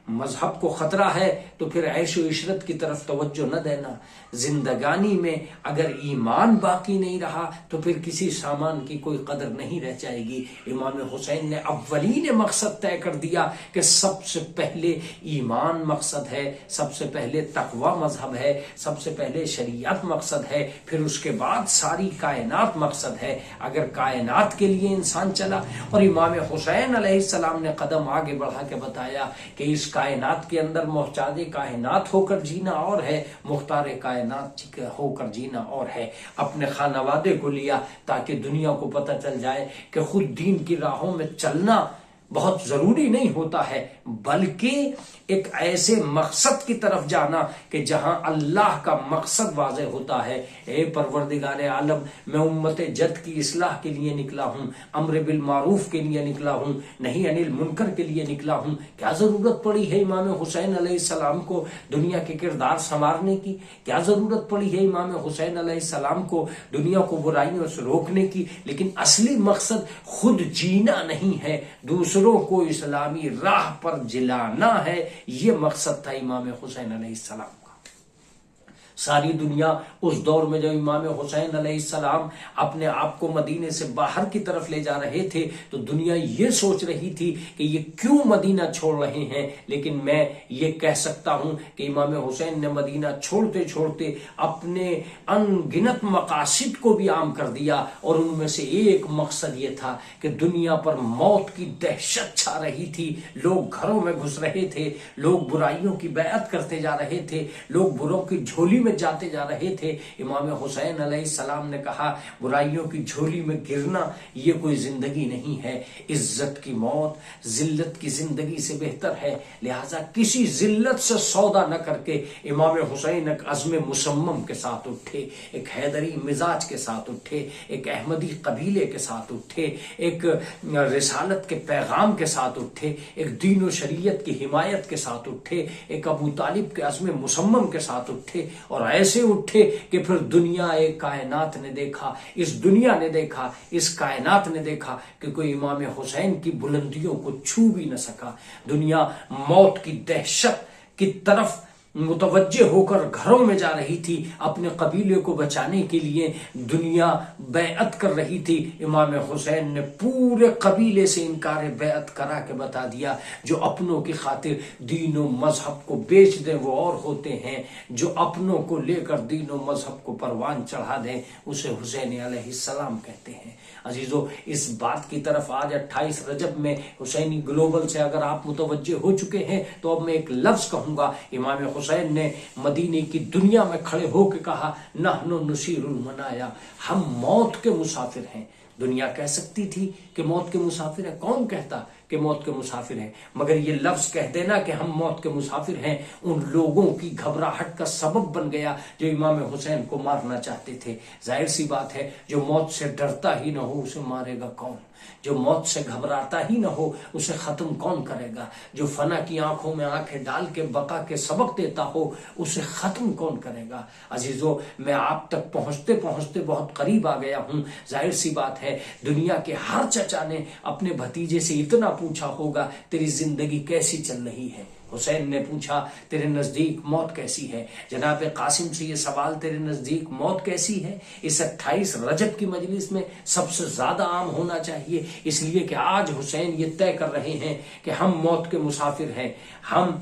مذہب کو خطرہ ہے تو پھر عیش و عشرت کی طرف توجہ نہ دینا، زندگانی میں اگر ایمان باقی نہیں رہا تو پھر کسی سامان کی کوئی قدر نہیں رہ جائے گی۔ امام حسین نے اولین مقصد طے کر دیا کہ سب سے پہلے ایمان مقصد ہے، سب سے پہلے تقوی مذہب ہے، سب سے پہلے شریعت مقصد ہے، پھر اس کے بعد ساری کائنات مقصد ہے۔ اگر کائنات کے لیے انسان چلا، اور امام حسین علیہ السلام نے قدم آگے بڑھا کے بتایا کہ اس کائنات کے اندر محتاج کائنات ہو کر جینا اور ہے، مختار کائنات ہو کر جینا اور ہے۔ اپنے خانوادے کو لیا تاکہ دنیا کو پتہ چل جائے کہ خود دین کی راہوں میں چلنا بہت ضروری نہیں ہوتا ہے، بلکہ ایک ایسے مقصد کی طرف جانا کہ جہاں اللہ کا مقصد واضح ہوتا ہے۔ اے پروردگار عالم، میں امت جد کی اصلاح کے لیے نکلا ہوں، امر بالمعروف کے لیے نکلا ہوں، نہیں انل منکر کے لیے نکلا ہوں۔ کیا ضرورت پڑی ہے امام حسین علیہ السلام کو دنیا کے کردار سنوارنے کی؟ کیا ضرورت پڑی ہے امام حسین علیہ السلام کو دنیا کو برائیوں سے روکنے کی؟ لیکن اصلی مقصد خود جینا نہیں ہے، دوسروں کو اسلامی راہ پر جلانا ہے۔ یہ مقصد تھا امام حسین علیہ السلام کا۔ ساری دنیا اس دور میں جب امام حسین علیہ السلام اپنے آپ کو مدینے سے باہر کی طرف لے جا رہے تھے تو دنیا یہ سوچ رہی تھی کہ یہ کیوں مدینہ چھوڑ رہے ہیں، لیکن میں یہ کہہ سکتا ہوں کہ امام حسین نے مدینہ چھوڑتے چھوڑتے اپنے ان گنت مقاصد کو بھی عام کر دیا، اور ان میں سے ایک مقصد یہ تھا کہ دنیا پر موت کی دہشت چھا رہی تھی، لوگ گھروں میں گھس رہے تھے، لوگ برائیوں کی بیعت کرتے جا رہے تھے، لوگ بروں کی جھولی میں جاتے جا رہے تھے۔ امام حسین علیہ السلام نے کہا برائیوں کی جھولی میں گرنا یہ کوئی زندگی نہیں ہے، عزت کی موت ذلت کی زندگی سے بہتر ہے، لہٰذا کسی ذلت سے سودا نہ کر کے امام حسین ایک عزم مصمم کے ساتھ اٹھے، ایک حیدری مزاج کے ساتھ اٹھے، ایک احمدی قبیلے کے ساتھ اٹھے، ایک رسالت کے پیغام کے ساتھ اٹھے، ایک دین و شریعت کی حمایت کے ساتھ اٹھے، ایک ابو طالب کے عزم مصمم کے ساتھ اٹھے، اور ایسے اٹھے کہ پھر دنیا ایک کائنات نے دیکھا، اس دنیا نے دیکھا، اس کائنات نے دیکھا کہ کوئی امام حسین کی بلندیوں کو چھو بھی نہ سکا۔ دنیا موت کی دہشت کی طرف متوجہ ہو کر گھروں میں جا رہی تھی، اپنے قبیلے کو بچانے کے لیے دنیا بیعت کر رہی تھی۔ امام حسین نے پورے قبیلے سے انکار بیعت کرا کے بتا دیا جو اپنوں کی خاطر دین و مذہب کو بیچ دیں وہ اور ہوتے ہیں، جو اپنوں کو لے کر دین و مذہب کو پروان چڑھا دیں اسے حسین علیہ السلام کہتے ہیں۔ عزیزو، اس بات کی طرف آج 28 رجب میں حسینی گلوبل سے اگر آپ متوجہ ہو چکے ہیں تو اب میں ایک لفظ کہوں گا۔ امام حسین نے مدینے کی دنیا میں کھڑے ہو کے کہا نحن نصیر المنایا، ہم موت کے مسافر ہیں۔ دنیا کہہ سکتی تھی کہ موت کے مسافر ہیں، کون کہتا کہ موت کے مسافر ہیں، مگر یہ لفظ کہہ دینا کہ ہم موت کے مسافر ہیں ان لوگوں کی گھبراہٹ کا سبب بن گیا جو امام حسین کو مارنا چاہتے تھے۔ ظاہر سی بات ہے جو موت سے ڈرتا ہی نہ ہو اسے مارے گا کون؟ جو موت سے گھبراتا ہی نہ ہو اسے ختم کون کرے گا؟ جو فنا کی آنکھوں میں آنکھیں ڈال کے بقا کے سبق دیتا ہو اسے ختم کون کرے گا؟ عزیزو، میں آپ تک پہنچتے پہنچتے بہت قریب آ گیا ہوں۔ ظاہر سی بات ہے دنیا کے ہر چچا نے اپنے بھتیجے سے اتنا پوچھا ہوگا تیری زندگی کیسی چل رہی ہے؟ حسین نے پوچھا تیرے نزدیک موت کیسی ہے؟ جناب قاسم سے یہ سوال تیرے نزدیک موت کیسی ہے اس 28 رجب کی مجلس میں سب سے زیادہ عام ہونا چاہیے، اس لیے کہ آج حسین یہ طے کر رہے ہیں کہ ہم موت کے مسافر ہیں۔ ہم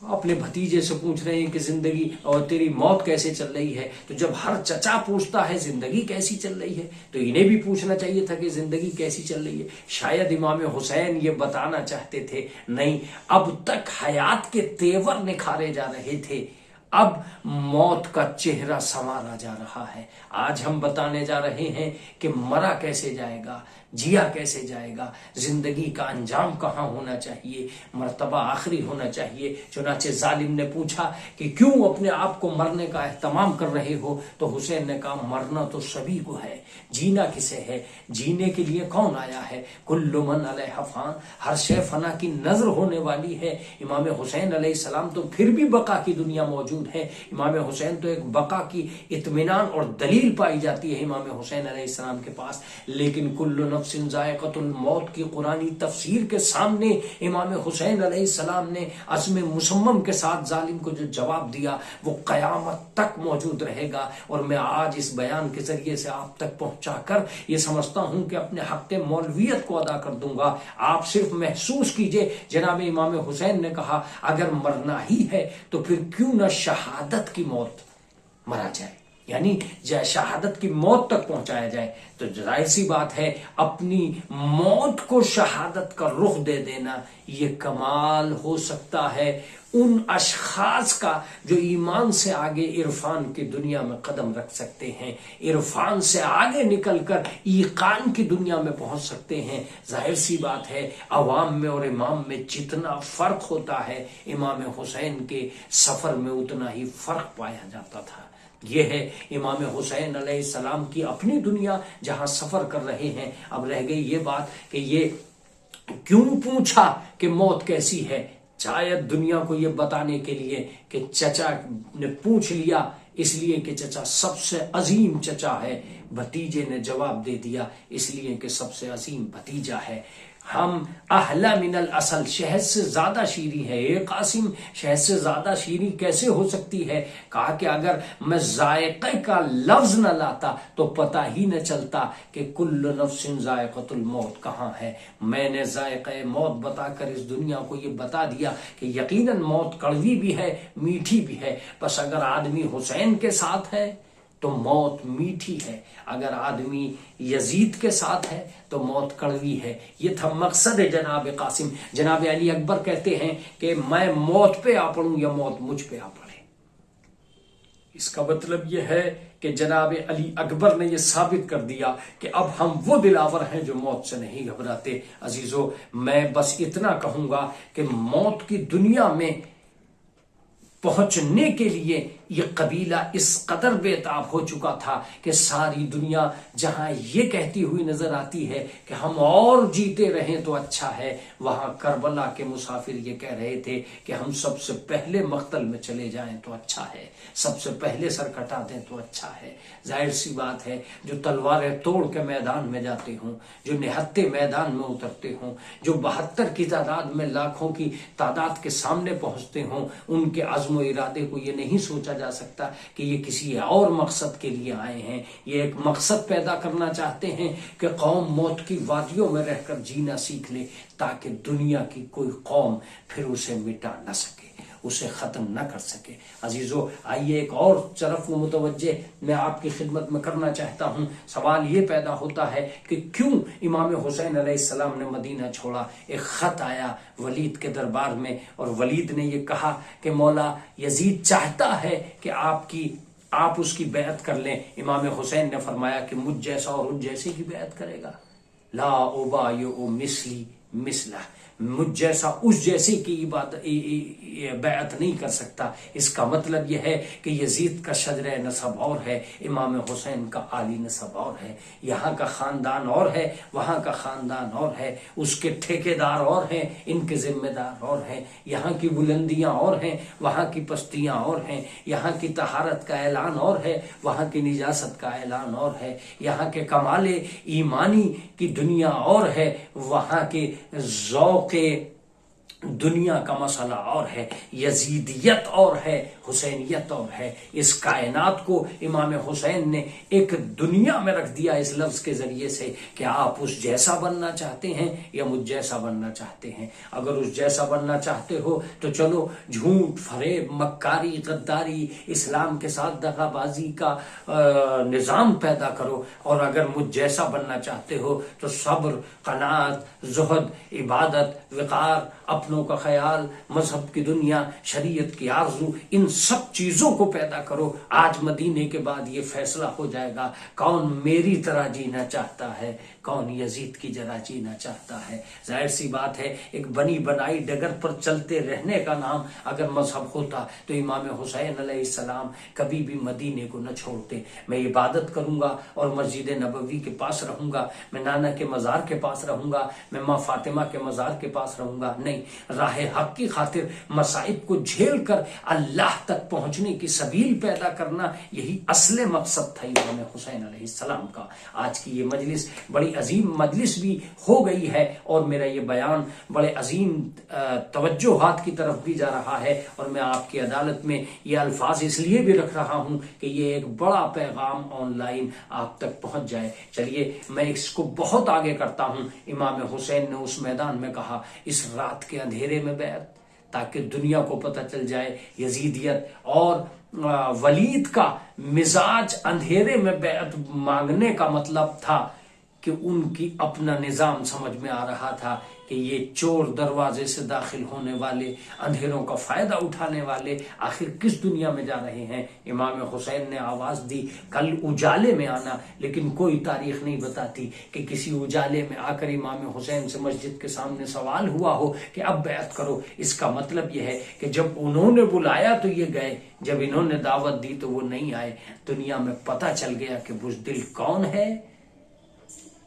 اپنے بھتیجے سے پوچھ رہے ہیں کہ زندگی اور تیری موت کیسے چل رہی ہے، تو جب ہر چچا پوچھتا ہے زندگی کیسی چل رہی ہے تو انہیں بھی پوچھنا چاہیے تھا کہ زندگی کیسی چل رہی ہے۔ شاید امام حسین یہ بتانا چاہتے تھے نہیں، اب تک حیات کے تیور نکھارے جا رہے تھے، اب موت کا چہرہ سنوارا جا رہا ہے. آج ہم بتانے جا رہے ہیں کہ مرا کیسے جائے گا, جیا کیسے جائے گا, زندگی کا انجام کہاں ہونا چاہیے, مرتبہ آخری ہونا چاہیے. چنانچہ ظالم نے پوچھا کہ کیوں اپنے آپ کو مرنے کا اہتمام کر رہے ہو؟ تو حسین نے کہا مرنا تو سبھی کو ہے, جینا کسے ہے؟ جینے کے لیے کون آیا ہے؟ کل من علیہ فان, ہر شے فنا کی نظر ہونے والی ہے. امام حسین علیہ السلام تو پھر بھی بقا کی دنیا موجود ہے. امام حسین تو ایک بقا کی اطمینان اور دلیل پائی جاتی ہے امام حسین علیہ السلام کے پاس. لیکن کل نفس ذائقۃ الموت کی قرآنی تفسیر کے سامنے امام حسین علیہ السلام نے عزم مصمم کے ساتھ ظالم کو جو جواب دیا وہ قیامت تک موجود رہے گا. اور میں آج اس بیان کے ذریعے سے آپ تک پہنچا کر یہ سمجھتا ہوں کہ اپنے حق مولویت کو ادا کر دوں گا. آپ صرف محسوس کیجئے, جناب امام حسین نے کہا اگر مرنا ہی ہے تو پھر کیوں نہ شہادت کی موت مرا جائے, یعنی شہادت کی موت تک پہنچایا جائے. تو ظاہر سی بات ہے اپنی موت کو شہادت کا رخ دے دینا یہ کمال ہو سکتا ہے ان اشخاص کا جو ایمان سے آگے عرفان کی دنیا میں قدم رکھ سکتے ہیں, عرفان سے آگے نکل کر ایقان کی دنیا میں پہنچ سکتے ہیں. ظاہر سی بات ہے عوام میں اور امام میں جتنا فرق ہوتا ہے امام حسین کے سفر میں اتنا ہی فرق پایا جاتا تھا. یہ ہے امام حسین علیہ السلام کی اپنی دنیا جہاں سفر کر رہے ہیں. اب رہ گئی یہ بات کہ یہ کیوں پوچھا کہ موت کیسی ہے. شاید دنیا کو یہ بتانے کے لیے کہ چچا نے پوچھ لیا اس لیے کہ چچا سب سے عظیم چچا ہے. بھتیجے نے جواب دے دیا اس لیے کہ سب سے عظیم بھتیجا ہے. ہم احلی من الاصل, شہد سے زیادہ شیریں ہے. اے قاسم شہد سے زیادہ شیریں کیسے ہو سکتی ہے؟ کہا کہ اگر میں ذائقے کا لفظ نہ لاتا تو پتہ ہی نہ چلتا کہ کل نفس ذائقۃ الموت کہاں ہے. میں نے ذائقہ موت بتا کر اس دنیا کو یہ بتا دیا کہ یقیناً موت کڑوی بھی ہے میٹھی بھی ہے. بس اگر آدمی حسین کے ساتھ ہے تو موت میٹھی ہے, اگر آدمی یزید کے ساتھ ہے تو موت کڑوی ہے. یہ تھا مقصد ہے جناب قاسم. جناب علی اکبر کہتے ہیں کہ میں موت پہ آ پڑوں یا موت مجھ پہ آ پڑے. اس کا مطلب یہ ہے کہ جناب علی اکبر نے یہ ثابت کر دیا کہ اب ہم وہ دلاور ہیں جو موت سے نہیں گھبراتے. عزیزو میں بس اتنا کہوں گا کہ موت کی دنیا میں پہنچنے کے لیے یہ قبیلہ اس قدر بےتاب ہو چکا تھا کہ ساری دنیا جہاں یہ کہتی ہوئی نظر آتی ہے کہ ہم اور جیتے رہیں تو اچھا ہے, وہاں کربلا کے مسافر یہ کہہ رہے تھے کہ ہم سب سے پہلے مقتل میں چلے جائیں تو اچھا ہے, سب سے پہلے سر کٹا دیں تو اچھا ہے. ظاہر سی بات ہے جو تلواریں توڑ کے میدان میں جاتے ہوں, جو نہتے میدان میں اترتے ہوں, جو 72 کی تعداد میں لاکھوں کی تعداد کے سامنے پہنچتے ہوں, ان کے عزم و ارادے کو یہ نہیں سوچا جا سکتا کہ یہ کسی اور مقصد کے لیے آئے ہیں. یہ ایک مقصد پیدا کرنا چاہتے ہیں کہ قوم موت کی وادیوں میں رہ کر جینا سیکھ لے تاکہ دنیا کی کوئی قوم پھر اسے مٹا نہ سکے, اسے ختم نہ کر سکے. عزیزو آئیے ایک اور طرف متوجہ میں آپ کی خدمت میں کرنا چاہتا ہوں. سوال یہ پیدا ہوتا ہے کہ کیوں امام حسین علیہ السلام نے مدینہ چھوڑا. ایک خط آیا ولید کے دربار میں اور ولید نے یہ کہا کہ مولا یزید چاہتا ہے کہ آپ اس کی بیعت کر لیں. امام حسین نے فرمایا کہ مجھ جیسا اور ان جیسے کی بیعت کرے گا. لا ابایع مثلی مثلہ, مجھ جیسا اس جیسے کی بیعت نہیں کر سکتا. اس کا مطلب یہ ہے کہ یزید کا شجرہ نسب اور ہے, امام حسین کا عالی نسب اور ہے. یہاں کا خاندان اور ہے, وہاں کا خاندان اور ہے. اس کے ٹھیکیدار اور ہیں, ان کے ذمہ دار اور ہیں. یہاں کی بلندیاں اور ہیں, وہاں کی پستیاں اور ہیں. یہاں کی طہارت کا اعلان اور ہے, وہاں کی نجاست کا اعلان اور ہے. یہاں کے کمال ایمانی کی دنیا اور ہے, وہاں کے ذوق دنیا کا مسئلہ اور ہے. یزیدیت اور ہے, حسینیت اور ہے. اس کائنات کو امام حسین نے ایک دنیا میں رکھ دیا اس لفظ کے ذریعے سے کہ آپ اس جیسا بننا چاہتے ہیں یا مجھ جیسا بننا چاہتے ہیں. اگر اس جیسا بننا چاہتے ہو تو چلو جھوٹ فریب مکاری غداری اسلام کے ساتھ دغا بازی کا نظام پیدا کرو, اور اگر مجھ جیسا بننا چاہتے ہو تو صبر قناعت زہد عبادت وقار اپنوں کا خیال، مذہب کی دنیا، شریعت کی آرزو، ان سب چیزوں کو پیدا کرو۔ آج مدینے کے بعد یہ فیصلہ ہو جائے گا کون میری طرح جینا چاہتا ہے، کون یزید کی طرح جینا چاہتا ہے۔ ظاہر سی بات ہے ایک بنی بنائی ڈگر پر چلتے رہنے کا نام اگر مذہب ہوتا تو امام حسین علیہ السلام کبھی بھی مدینے کو نہ چھوڑتے۔ میں عبادت کروں گا اور مسجد نبوی کے پاس رہوں گا، میں نانا کے مزار کے پاس رہوں گا، میں ماں فاطمہ کے مزار کے پاس رہوں گا، نہیں، راہ حق کی خاطر مصائب کو جھیل کر اللہ تک پہنچنے کی سبیل پیدا کرنا، یہی اصل مقصد تھا امام حسین علیہ السلام کا۔ آج کی یہ مجلس بڑی عظیم مجلس بھی ہو گئی ہے اور میرا یہ بیان بڑے عظیم توجہات کی طرف بھی جا رہا ہے، اور میں آپ کی عدالت میں یہ الفاظ اس لیے بھی رکھ رہا ہوں کہ یہ ایک بڑا پیغام آن لائن آپ تک پہنچ جائے۔ چلیے میں اس کو بہت آگے کرتا ہوں۔ امام حسین نے اس میدان میں کہا اس رات کے اندھیرے میں بیعت، تاکہ دنیا کو پتہ چل جائے یزیدیت اور ولید کا مزاج اندھیرے میں بیعت مانگنے کا مطلب تھا کہ ان کی اپنا نظام سمجھ میں آ رہا تھا کہ یہ چور دروازے سے داخل ہونے والے، اندھیروں کا فائدہ اٹھانے والے آخر کس دنیا میں جا رہے ہیں۔ امام حسین نے آواز دی کل اجالے میں آنا، لیکن کوئی تاریخ نہیں بتاتی کہ کسی اجالے میں آ کر امام حسین سے مسجد کے سامنے سوال ہوا ہو کہ اب بیعت کرو۔ اس کا مطلب یہ ہے کہ جب انہوں نے بلایا تو یہ گئے، جب انہوں نے دعوت دی تو وہ نہیں آئے۔ دنیا میں پتہ چل گیا کہ بزدل کون ہے،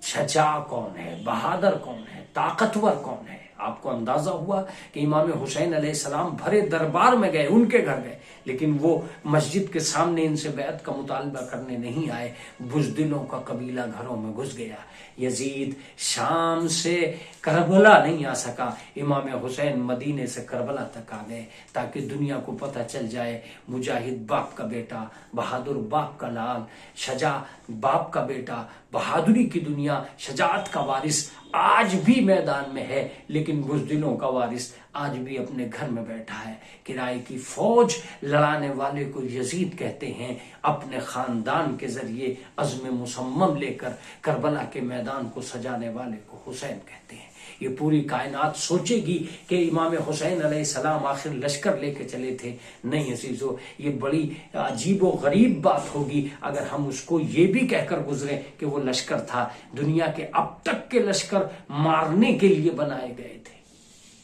شجاع کون ہے، بہادر کون ہے، طاقتور کون ہے۔ آپ کو اندازہ ہوا کہ امام حسین علیہ السلام بھرے دربار میں گئے، ان کے گھر گئے، لیکن وہ مسجد کے سامنے ان سے بیعت کا مطالبہ کرنے نہیں آئے۔ بزدلوں کا قبیلہ گھروں میں گھس گیا۔ یزید شام سے کربلا نہیں آ سکا، امام حسین مدینے سے کربلا تک آ گئے تاکہ دنیا کو پتہ چل جائے مجاہد باپ کا بیٹا، بہادر باپ کا لال، شجاع باپ کا بیٹا، بہادری کی دنیا، شجاعت کا وارث آج بھی میدان میں ہے، لیکن بزدلوں کا وارث آج بھی اپنے گھر میں بیٹھا ہے۔ کرائے کی فوج لڑانے والے کو یزید کہتے ہیں، اپنے خاندان کے ذریعے عزم مصمم لے کر کربلا کے میدان کو سجانے والے کو حسین کہتے ہیں۔ یہ پوری کائنات سوچے گی کہ امام حسین علیہ السلام آخر لشکر لے کے چلے تھے؟ نہیں عزیزو، یہ بڑی عجیب و غریب بات ہوگی اگر ہم اس کو یہ بھی کہہ کر گزرے کہ وہ لشکر تھا۔ دنیا کے اب تک کے لشکر مارنے کے لیے بنائے گئے تھے،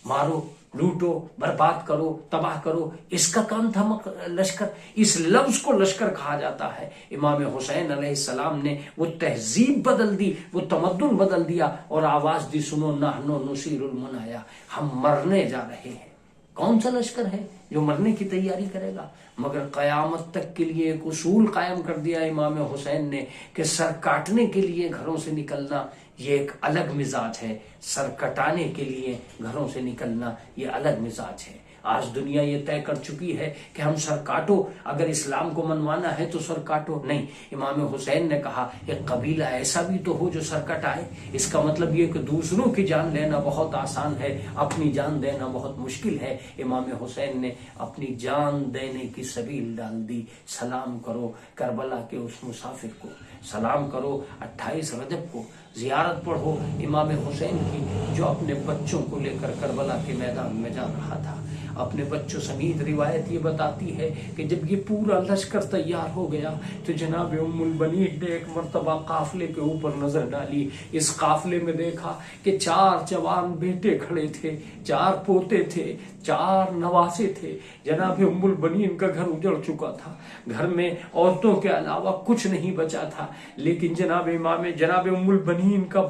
مارو، لوٹو، برباد کرو، تباہ کرو، اس کا کام تھا لشکر۔ اس لفظ کو لشکر کہا جاتا ہے۔ امام حسین علیہ السلام نے وہ تہذیب بدل دی، وہ تمدن بدل دیا اور آواز دی سنو نحنو نصیر المنایا، ہم مرنے جا رہے ہیں۔ کون سا لشکر ہے جو مرنے کی تیاری کرے گا؟ مگر قیامت تک کے لیے ایک اصول قائم کر دیا امام حسین نے کہ سر کاٹنے کے لیے گھروں سے نکلنا یہ ایک الگ مزاج ہے، سر کٹانے کے لیے گھروں سے نکلنا یہ الگ مزاج ہے۔ آج دنیا یہ طے کر چکی ہے کہ ہم سر کاٹو، اگر اسلام کو منوانا ہے تو سر کاٹو۔ نہیں، امام حسین نے کہا ایک قبیلہ ایسا بھی تو ہو جو سر کٹائے۔ اس کا مطلب یہ کہ دوسروں کی جان لینا بہت آسان ہے، اپنی جان دینا بہت مشکل ہے۔ امام حسین نے اپنی جان دینے کی سبیل ڈال دی۔ سلام کرو کربلا کے اس مسافر کو، سلام کرو 28 رجب کو، زیارت پڑھو امام حسین کی جو اپنے بچوں کو لے کر کربلا کے میدان میں جا رہا تھا۔ اپنے بچوں سمیت روایت یہ بتاتی ہے کہ جب یہ پورا لشکر تیار ہو گیا تو جناب ام البنین نے ایک مرتبہ قافلے کے اوپر نظر ڈالی۔ اس قافلے میں دیکھا کہ 4 جوان بیٹے کھڑے تھے، 4 پوتے تھے، 4 نواسے تھے۔ جناب ام البنین کا گھر اجڑ چکا تھا، گھر میں عورتوں کے علاوہ کچھ نہیں بچا تھا، لیکن جناب ام البنین کا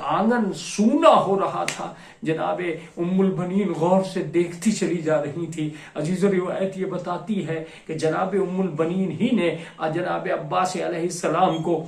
آنگن سونا ہو رہا تھا۔ جناب ام البنین غور سے دیکھتی چلی جا رہی تھی۔ عزیز روایت یہ بتاتی ہے کہ جناب ام البنین ہی نے جناب عباس علیہ السلام کو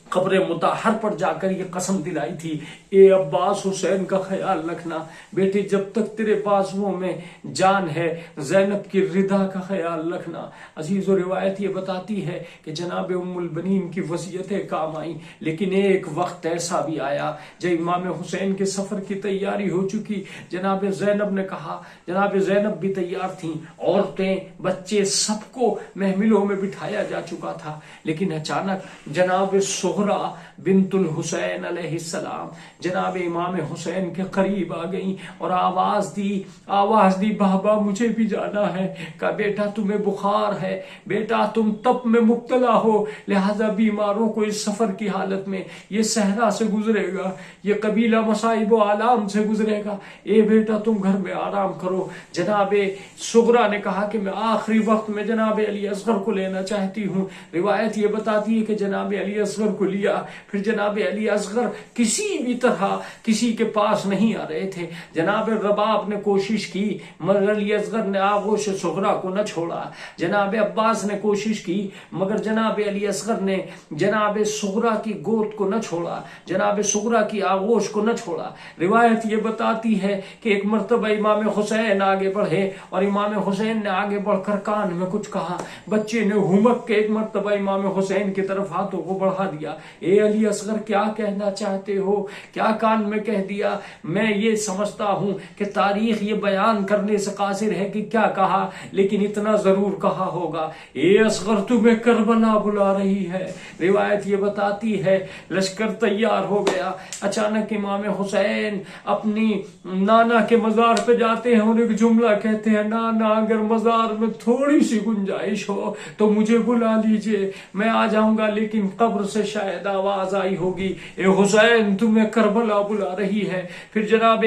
قبر مطہر پر جا کر یہ قسم دلائی تھی، اے عباس حسین کا خیال رکھنا بیٹے، جب تک تیرے بازوؤں میں جان ہے زینب کی رضا کا خیال رکھنا۔ عزیز و روایت یہ بتاتی ہے کہ جناب ام البنین کی وصیتیں کام آئیں، لیکن ایک وقت ایسا بھی آیا جب امام حسین کے سفر کی تیاری ہو چکی۔ جناب زینب نے کہا، جناب زینب بھی تیار تھیں، عورتیں بچے سب کو محملوں میں بٹھایا جا چکا تھا، لیکن اچانک جناب سہرا زہرا بنت الحسین علیہ السلام جناب امام حسین کے قریب آ گئیں اور آواز دی بابا مجھے بھی جانا ہے. کہا بیٹا تمہیں بخار ہے، بیٹا تم تپ میں مبتلا ہو، لہذا بیماروں کو اس سفر کی حالت میں یہ صحرا سے گزرے گا، یہ قبیلہ مصائب و آلام سے گزرے گا، اے بیٹا تم گھر میں آرام کرو. جناب صغرا نے کہا کہ میں آخری وقت میں جناب علی اصغر کو لینا چاہتی ہوں. روایت یہ بتاتی ہے کہ جناب علی اصغر کو لیا. پھر جناب علی اصغر کسی بھی طرح کسی کے پاس نہیں آ رہے تھے. جناب رباب نے کوشش کی مگر علی اصغر نے آغوش صغرا کو نہ چھوڑا. جناب عباس نے کوشش کی مگر جناب علی اصغر نے جناب صغرا کی گود کو نہ چھوڑا، جناب صغرا کی آغوش کو نہ چھوڑا. روایت یہ بتاتی ہے کہ ایک مرتبہ امام حسین آگے بڑھے اور امام حسین نے آگے بڑھ کر کان میں کچھ کہا. بچے نے ہمک کے ایک مرتبہ امام حسین کی طرف ہاتھوں کو بڑھا دیا. اے علی اصغر کیا کہنا چاہتے ہو؟ کیا کان میں کہہ دیا؟ میں یہ سمجھتا ہوں کہ تاریخ یہ بیان کرنے سے قاصر ہے کہ کیا کہا، لیکن اتنا ضرور کہا ہوگا اے اصغر تمہیں کربلا بلا رہی ہے. روایت یہ بتاتی ہے لشکر تیار ہو گیا. اچانک امام حسین اپنی نانا کے مزار پہ جاتے ہیں اور ایک جملہ کہتے ہیں، نانا اگر مزار میں تھوڑی سی گنجائش ہو تو مجھے بلا لیجئے، میں آ جاؤں گا. لیکن قبر سے شاید آواز آئی ہوگی اے حسین تمہیں کربلا بلا رہی ہے. پھر جناب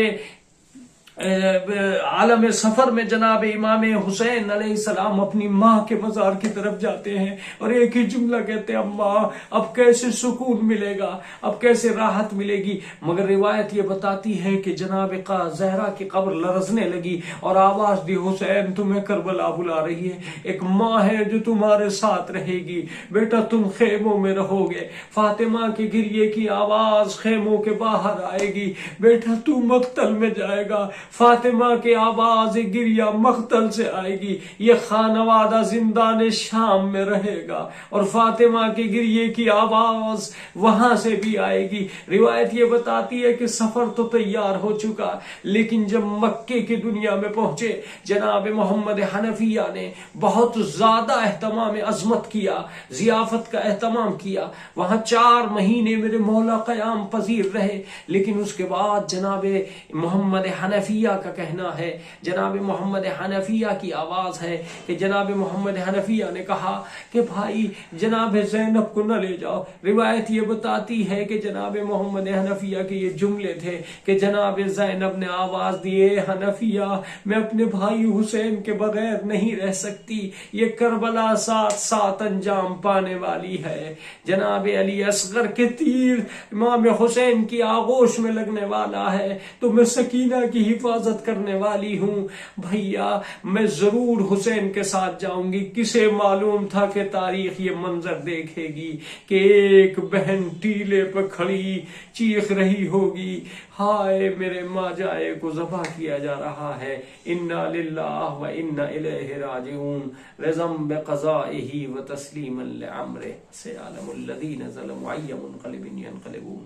عالم سفر میں جناب امام حسین علیہ السلام اپنی ماں کے مزار کی طرف جاتے ہیں اور ایک ہی جملہ کہتے ہیں، اماں اب کیسے سکون ملے گا، اب کیسے راحت ملے گی. مگر روایت یہ بتاتی ہے کہ جناب زہرا کی قبر لرزنے لگی اور آواز دی حسین تمہیں کربلا بلا رہی ہے. ایک ماں ہے جو تمہارے ساتھ رہے گی، بیٹا تم خیموں میں رہو گے. فاطمہ کے گریے کی آواز خیموں کے باہر آئے گی، بیٹا تو مقتل میں جائے گا. فاطمہ کی آواز گریہ مقتل سے آئے گی، یہ خانوادہ زندان شام میں رہے گا اور فاطمہ کی گریے کی آواز وہاں سے بھی آئے گی. روایت یہ بتاتی ہے کہ سفر تو تیار ہو چکا، لیکن جب مکے کی دنیا میں پہنچے جناب محمد حنفیہ نے بہت زیادہ اہتمام عظمت کیا، ضیافت کا اہتمام کیا. وہاں 4 مہینے میرے مولا قیام پذیر رہے. لیکن اس کے بعد جناب محمد حنفیہ کا کہنا ہے، جناب محمد حنفیہ کی آواز ہے کہ جناب محمد حنفیہ نے کہا کہ بھائی جناب زینب کو نہ لے جاؤ. روایت یہ بتاتی ہے کہ جناب محمد حنفیہ کے یہ جملے تھے کہ جناب زینب نے آواز دی اے حنفیہ میں اپنے بھائی حسین کے بغیر نہیں رہ سکتی، یہ کربلا ساتھ ساتھ انجام پانے والی ہے. جناب علی اصغر کے تیر امام حسین کی آغوش میں لگنے والا ہے تو میں سکینہ کی حفاظت کرنے والی ہوں. بھیا میں ضرور حسین کے ساتھ جاؤں گی. کسے معلوم تھا کہ تاریخ یہ منظر دیکھے گی کہ ایک بہن ٹیلے پہ کھڑی چیخ رہی ہوگی ہائے میرے ماں جائے کو ذبح کیا جا رہا ہے، انا للہ و انا الیہ راجعون، رضا بقضائہ و تسلیما لعمرہ، سیعلم الذین ظلموا ای منقلب ینقلبون.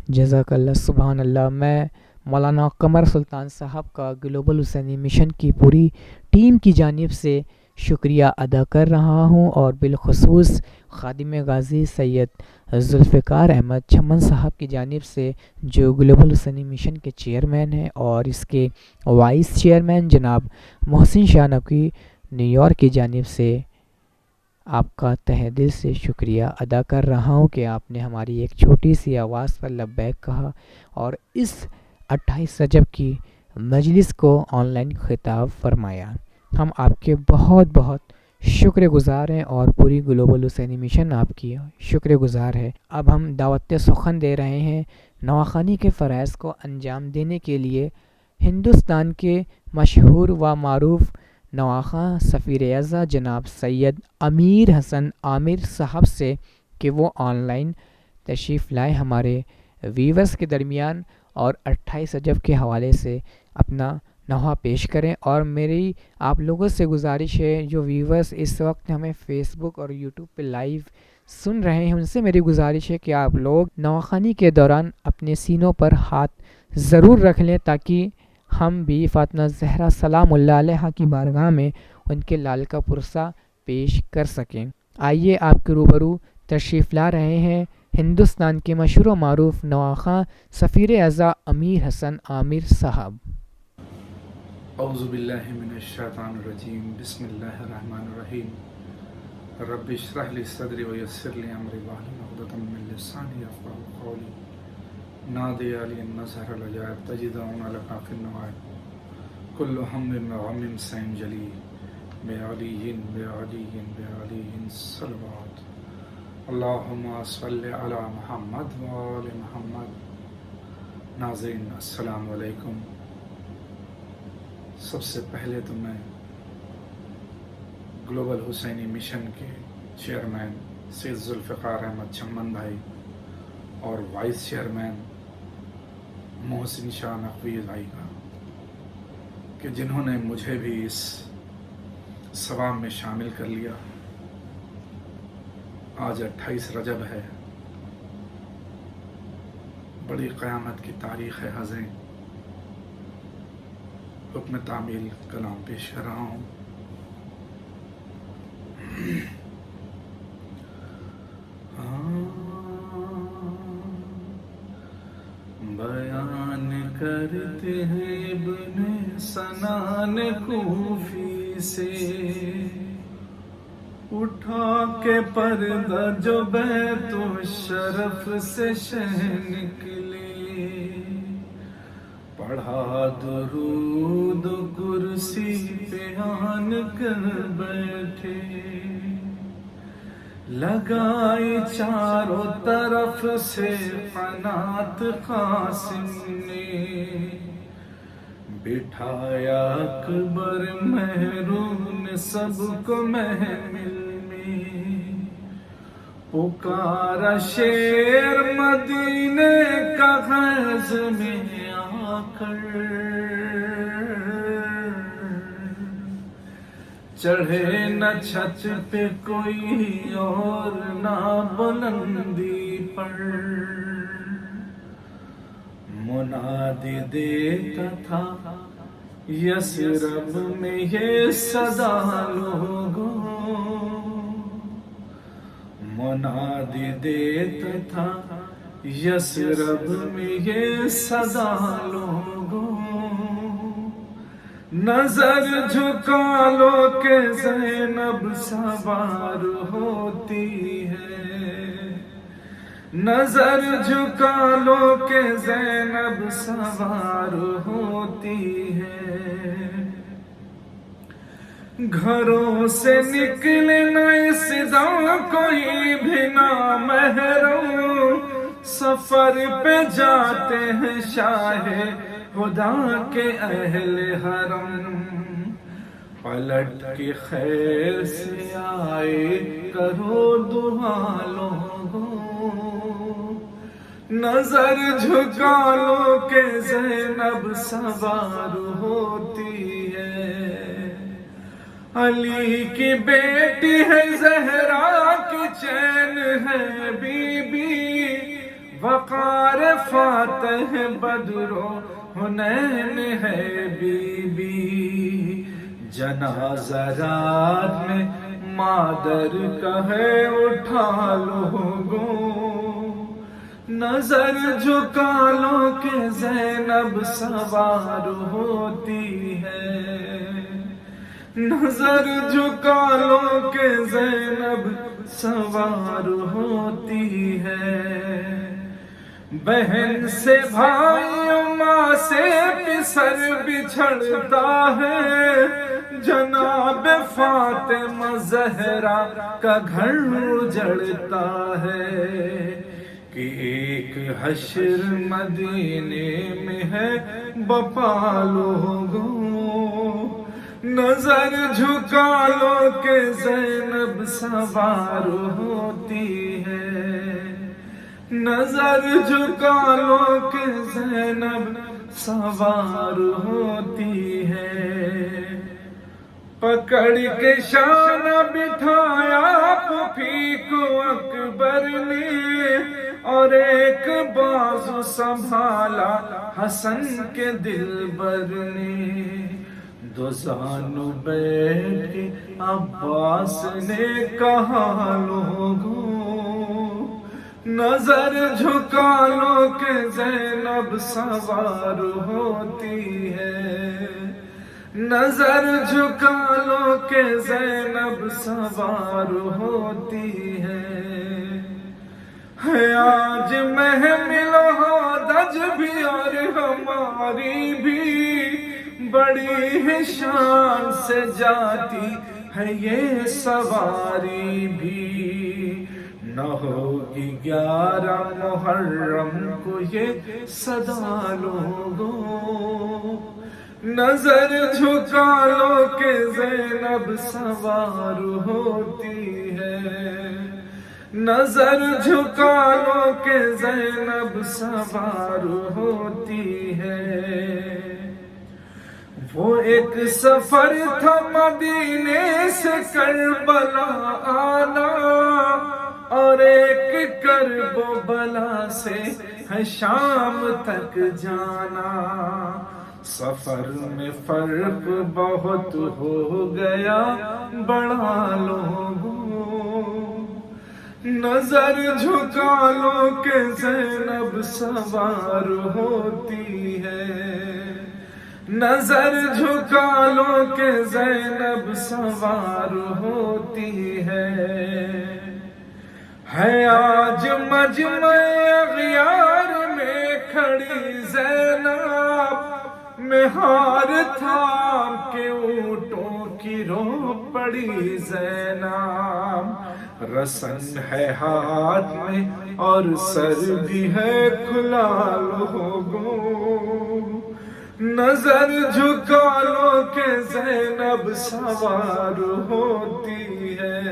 جزاک اللہ. سبحان اللہ. میں مولانا قمر سلطان صاحب کا گلوبل حسینی مشن کی پوری ٹیم کی جانب سے شکریہ ادا کر رہا ہوں، اور بالخصوص خادم غازی سید ذوالفقار احمد چمن صاحب کی جانب سے جو گلوبل حسینی مشن کے چیئرمین ہیں، اور اس کے وائس چیئرمین جناب محسن شاہ نقوی نیو یارک کی جانب سے آپ کا تہہ دل سے شکریہ ادا کر رہا ہوں کہ آپ نے ہماری ایک چھوٹی سی آواز پر لبیک کہا اور اس 28 رجب کی مجلس کو آن لائن خطاب فرمایا. ہم آپ کے بہت بہت شکر گزار ہیں اور پوری گلوبل حسینی مشن آپ کی شکر گزار ہے. اب ہم دعوت سخن دے رہے ہیں نواخوانی کے فرائض کو انجام دینے کے لیے ہندوستان کے مشہور و معروف نواخواں سفیر اعظم جناب سید امیر حسن عامر صاحب سے کہ وہ آن لائن تشریف لائے ہمارے ویورز کے درمیان اور 28 رجب کے حوالے سے اپنا نوحہ پیش کریں. اور میری آپ لوگوں سے گزارش ہے جو ویورز اس وقت ہمیں فیس بک اور یوٹیوب پہ لائیو سن رہے ہیں، ان سے میری گزارش ہے کہ آپ لوگ نواخوانی کے دوران اپنے سینوں پر ہاتھ ضرور رکھ لیں تاکہ ہم بھی فاطمہ زہرا سلام اللہ علیہا کی بارگاہ میں ان کے لال کا پرسہ پیش کر سکیں. آئیے آپ کے روبرو تشریف لا رہے ہیں ہندوستان کے مشہور و معروف نواخواں سفیر اعزا امیر حسن عامر صاحب۔ اعوذ باللہ من الشیطان الرجیم، بسم اللہ الرحمن الرحیم۔ رب اشرح لی صدری ویسر لی امری واحلل عقدۃ من لسانی یفقهوا قولی۔ نادی علی النظر العجائب تجدون لک فی النوائب، کل ہم وغم سینجلی بعلی بعلی صلوات۔ اللہم صلی علی محمد وآل محمد۔ ناظرین السلام علیکم۔ سب سے پہلے تو میں گلوبل حسینی مشن کے چیئرمین سید ذوالفقار احمد چمن بھائی اور وائس چیئرمین محسن شاہ نقوی بھائی کا، کہ جنہوں نے مجھے بھی اس ثواب میں شامل کر لیا۔ آج 28 رجب ہے، بڑی قیامت کی تاریخ ہے حضرین۔ حکم تعمیل کلام پیش کر رہا ہوں۔ بیان کرتے ہیں ابن سنان کوفی سے، اٹھا کے پردہ جو بیت الشرف سے شہ نکلے، پڑھا درود کرسی پہ آن کر بیٹھے، لگائی چاروں طرف سے قنات قاسم نے، بٹھایا اکبر محرون سب کو محمل میں، پکارا شیر مدینے کا غیظ میں آ کر، چڑھے نہ چھت پہ کوئی اور نہ بلندی پر، منادی دیتا تھا یثرب میں یہ صدا لوگوں، منادی دیتا تھا یثرب میں یہ صدا لوگوں، نظر جھکا لو کہ زینب سوار ہوتی ہے، نظر جھکا لو کہ زینب سوار ہوتی ہے، گھروں سے نکلے نہ اس دم کوئی بھی نامحرم، سفر پہ جاتے ہیں شاہ خدا کے اہل حرم، پلٹ کے خیر سے آئے کرو دعا لوگوں، نظر جھکا لو کہ زینب سوار ہوتی ہے، علی کی بیٹی ہے زہرا کی چین ہے بی بی، وقار فاتح بدر و حنین ہے بی بی، جنازہ رات میں مادر کا ہے اٹھا لوگوں، نظر جھکا لو کہ زینب سوار ہوتی ہے، نظر جھکا لو کہ زینب سوار ہوتی ہے، بہن سے بھائی ماں سے پسر بچھڑتا ہے، جناب فاطمہ زہرا کا گھر اجڑتا ہے، کہ ایک حشر مدینے میں ہے بپا لوگوں، نظر جھکا لو کہ زینب سوار ہوتی ہے، نظر جھکا لو کہ زینب سوار ہوتی ہے، پکڑ کے شانہ بٹھایا پھوپھی کو اکبر نے، اور ایک بازو سنبھالا حسن کے دلبر نے، دو زانو بیٹھ کے عباس نے کہا لوگوں، نظر جھکا لو کہ زینب سوار ہوتی ہے، نظر جھکا لو کہ زینب سوار ہوتی ہے آج محمل ہودج بھی اور ہماری بھی بڑی ہی شان سے جاتی ہے یہ سواری بھی، نہ ہوگی 11 محرم کو یہ صدا لوگوں، نظر جھکا لو کہ زینب سوار ہوتی ہے، نظر جھکا لو کہ زینب سوار ہوتی ہے۔ وہ ایک سفر تھا مدینے سے کربلا آنا، اور ایک کرب و بلا سے ہے شام تک جانا، سفر میں فرق بہت ہو گیا بڑا لوگوں، نظر جھکا لو کہ زینب سوار ہوتی ہے، نظر جھکا لو کہ زینب سوار ہوتی ہے آج مجمع اغیار میں کھڑی زینب، مہار تھام کے اونٹوں کی رو پڑی زینب، رسن ہے ہاتھ میں اور سر بھی ہے کھلا لوگوں، نظر جھکا لو کہ زینب سوار ہوتی ہے،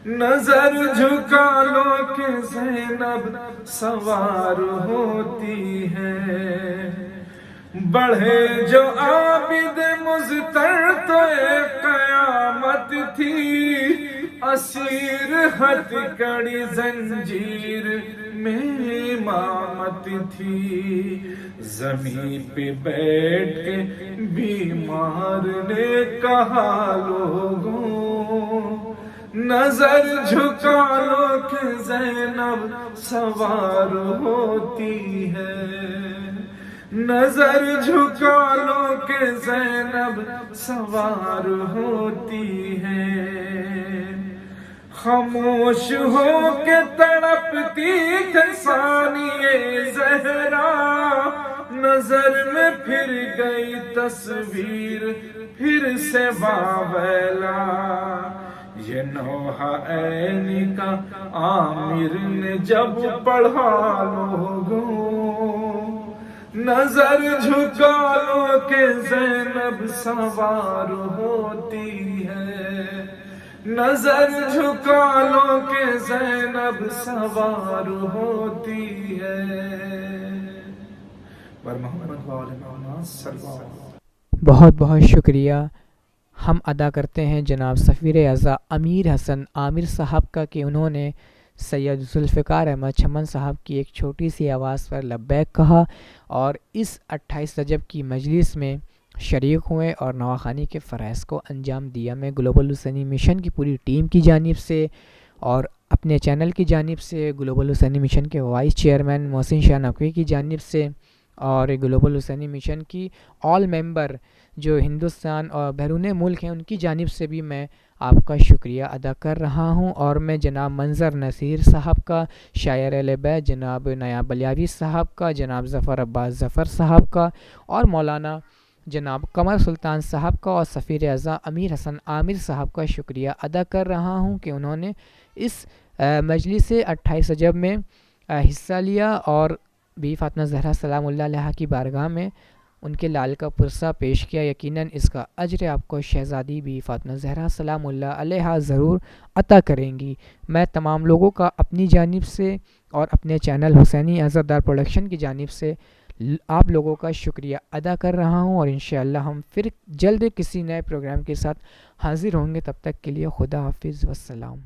نظر جھکا لو کہ زینب سوار ہوتی ہے، بڑھے جو عابد مضطر تو ایک قیامت تھی، اسیر ہتھ کڑی زنجیر میں امامت تھی، زمین پہ بیٹھ کے بیمار نے کہا لوگوں، نظر جھکا لو کہ زینب سوار ہوتی ہے، نظر جھکا لو کہ زینب سوار ہوتی ہے، خاموش ہو کے تڑپتی تھی ثانیہ زہرا، نظر میں پھر گئی تصویر پھر سے واویلا، یہ نوحہ عین کا عامر نے جب پڑھا لوگوں، نظر جھکا لو کہ زینب سوار ہوتی ہے، نظر جھکا لو کہ زینب سوار ہوتی ہے، پر محمد وآل محمد صلی اللہ علیہ وسلم۔ بہت بہت شکریہ ہم ادا کرتے ہیں جناب سفیر اعظم امیر حسن عامر صاحب کا کہ انہوں نے سید ذوالفقار احمد چمن صاحب کی ایک چھوٹی سی آواز پر لبیک کہا اور اس 28 رجب کی مجلس میں شریک ہوئے اور نواخوانی کے فرائض کو انجام دیا۔ میں گلوبل حسینی مشن کی پوری ٹیم کی جانب سے اور اپنے چینل کی جانب سے، گلوبل حسینی مشن کے وائس چیئرمین محسن شاہ نقوی کی جانب سے اور گلوبل حسینی مشن کی آل ممبر جو ہندوستان اور بیرون ملک ہیں ان کی جانب سے بھی میں آپ کا شکریہ ادا کر رہا ہوں، اور میں جناب منظر نصیر صاحب کا، شاعر اہل بیت جناب نیاب بلیاوی صاحب کا، جناب ظفر عباس ظفر صاحب کا، اور مولانا جناب قمر سلطان صاحب کا اور سفیر اعظم امیر حسن عامر صاحب کا شکریہ ادا کر رہا ہوں کہ انہوں نے اس مجلس 28 رجب میں حصہ لیا اور بی فاطمہ زہرا سلام اللہ علیہا کی بارگاہ میں ان کے لال کا پرسہ پیش کیا۔ یقیناً اس کا اجر آپ کو شہزادی بی فاطمہ زہرا سلام اللہ علیہا ضرور عطا کریں گی۔ میں تمام لوگوں کا اپنی جانب سے اور اپنے چینل حسینی عزتدار پروڈکشن کی جانب سے آپ لوگوں کا شکریہ ادا کر رہا ہوں، اور انشاءاللہ ہم پھر جلد کسی نئے پروگرام کے ساتھ حاضر ہوں گے۔ تب تک کے لیے خدا حافظ، والسلام۔